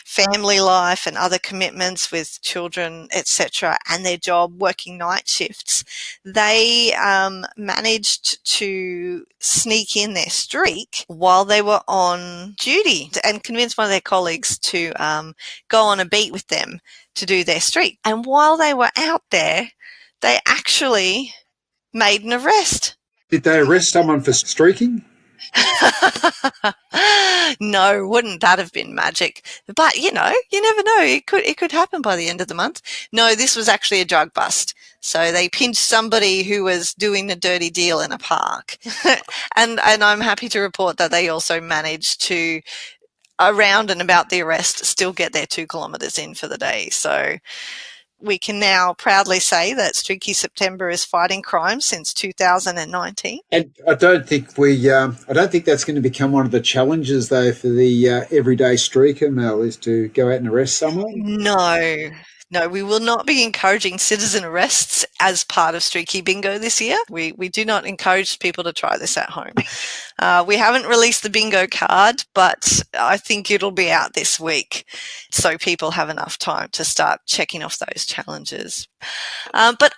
family life and other commitments with children, etc., and their job working night shifts. They managed to sneak in their streak while they were on duty and convince one of their colleagues to go on a beat with them to do their streak. And while they were out there, they actually made an arrest. Did they arrest someone for streaking? No, wouldn't that have been magic? But you never know. It could happen by the end of the month. No, this was actually a drug bust. So they pinched somebody who was doing a dirty deal in a park. and I'm happy to report that they also managed to, around and about the arrest, still get their 2 kilometres in for the day. So we can now proudly say that Streaky September is fighting crime since 2019. And I don't think that's going to become one of the challenges, though, for the everyday streaker, Mel, is to go out and arrest someone. No, we will not be encouraging citizen arrests as part of Streaky Bingo this year. We do not encourage people to try this at home. We haven't released the bingo card, but I think it'll be out this week so people have enough time to start checking off those challenges. But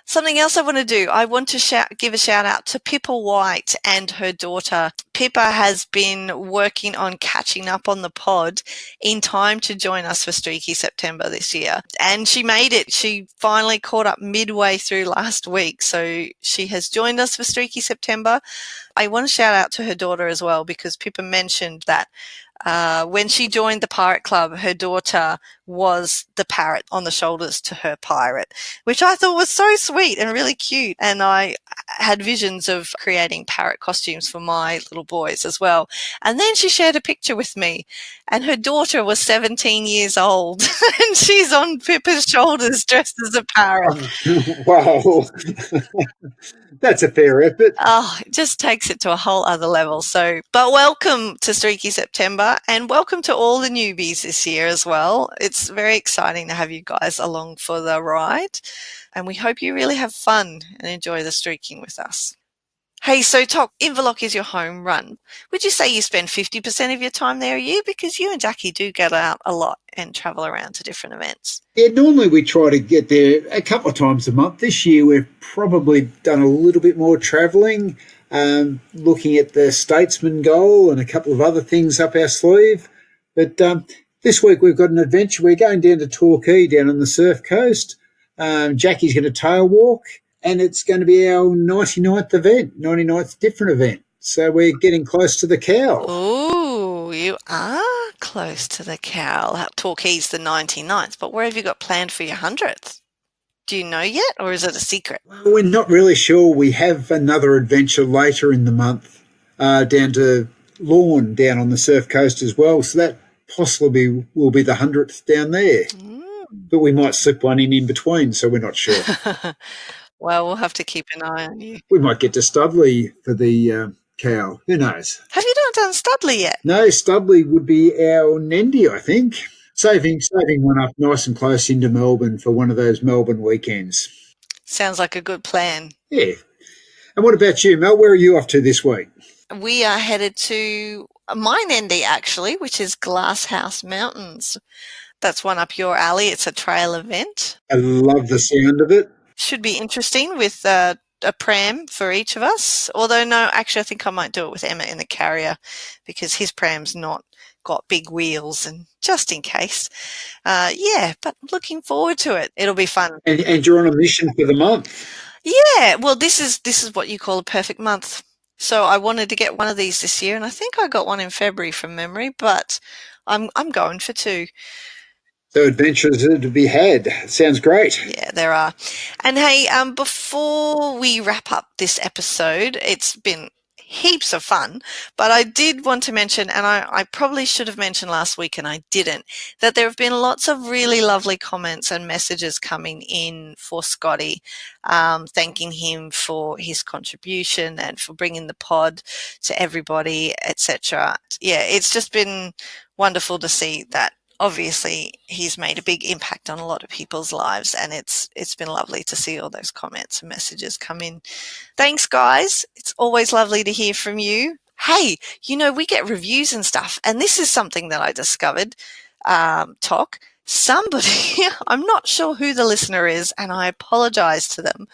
something else I want to do. I want to give a shout out to Pippa White and her daughter. Pippa has been working on catching up on the pod in time to join us for Streaky September this year. And she made it. She finally caught up midway through last week. So she has joined us for Streaky September. I want to shout out to her daughter as well, because Pippa mentioned that when she joined the Pirate Club, her daughter was the parrot on the shoulders to her pirate, which I thought was so sweet and really cute. And I had visions of creating parrot costumes for my little boys as well. And then she shared a picture with me, and her daughter was 17 years old and she's on Pippa's shoulders dressed as a parrot. Wow. That's a fair effort. Oh, it just takes it to a whole other level. So, but welcome to Streaky September, and welcome to all the newbies this year as well. It's very exciting to have you guys along for the ride, and we hope you really have fun and enjoy the streaking with us. Hey, so Tok, Inverloch is your home run. Would you say you spend 50% of your time there a year? Because you and Jackie do get out a lot and travel around to different events. Yeah, normally we try to get there a couple of times a month. This year we've probably done a little bit more travelling, looking at the Statesman goal and a couple of other things up our sleeve. But this week we've got an adventure. We're going down to Torquay, down on the surf coast. Jackie's going to tail walk, and it's going to be our 99th different event. So we're getting close to the cow. Oh, you are close to the cow. Torquay's the 99th, but where have you got planned for your 100th? Do you know yet, or is it a secret? Well, we're not really sure. We have another adventure later in the month down to Lorne, down on the surf coast as well. So that possibly will be the 100th down there. But we might slip one in between, so we're not sure. Well, we'll have to keep an eye on you. We might get to Studley for the cow. Who knows? Have you not done Studley yet? No, Studley would be our Nendy, I think. Saving one up nice and close into Melbourne for one of those Melbourne weekends. Sounds like a good plan. Yeah. And what about you, Mel? Where are you off to this week? We are headed to my Nendy, actually, which is Glasshouse Mountains. That's one up your alley. It's a trail event. I love the sound of it. Should be interesting with a pram for each of us. Although, no, actually, I think I might do it with Emma in the carrier because his pram's not got big wheels, and just in case. But looking forward to it. It'll be fun. And you're on a mission for the month. Yeah, well, this is what you call a perfect month. So I wanted to get one of these this year, and I think I got one in February from memory, but I'm going for 2. So adventures are to be had. Sounds great. Yeah, there are. And hey, before we wrap up this episode, it's been heaps of fun, but I did want to mention, and I probably should have mentioned last week and I didn't, that there have been lots of really lovely comments and messages coming in for Scotty, thanking him for his contribution and for bringing the pod to everybody, etc. Yeah, it's just been wonderful to see that. Obviously, he's made a big impact on a lot of people's lives, and it's been lovely to see all those comments and messages come in. Thanks, guys. It's always lovely to hear from you. Hey, we get reviews and stuff, and this is something that I discovered, Tok. Somebody, I'm not sure who the listener is, and I apologize to them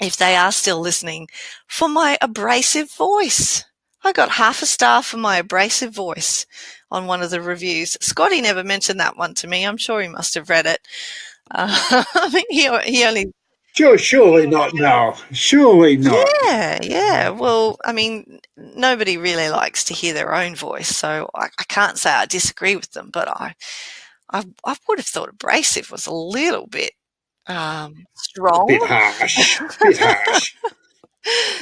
if they are still listening, for my abrasive voice. I got half a star for my abrasive voice on one of the reviews. Scotty never mentioned that one to me. I'm sure he must have read it. I mean, he only... Surely not, no. Surely not. Yeah. Well, I mean, nobody really likes to hear their own voice, so I can't say I disagree with them, but I would have thought abrasive was a little bit strong. A bit harsh.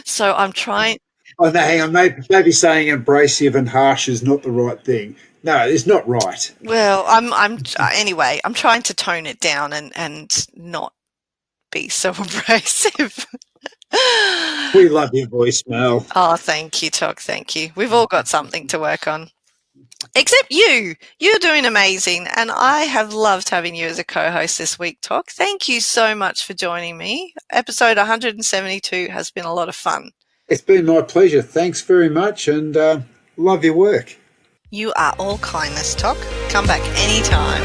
So I'm trying... Oh, no, hang on. Maybe saying abrasive and harsh is not the right thing. No, it's not right. Well, anyway, I'm trying to tone it down and not be so abrasive. We love your voice, Mel. Oh, thank you, Tok. Thank you. We've all got something to work on. Except you. You're doing amazing, and I have loved having you as a co-host this week, Tok. Thank you so much for joining me. Episode 172 has been a lot of fun. It's been my pleasure. Thanks very much, and love your work. You are all kindness, Tok. Come back anytime.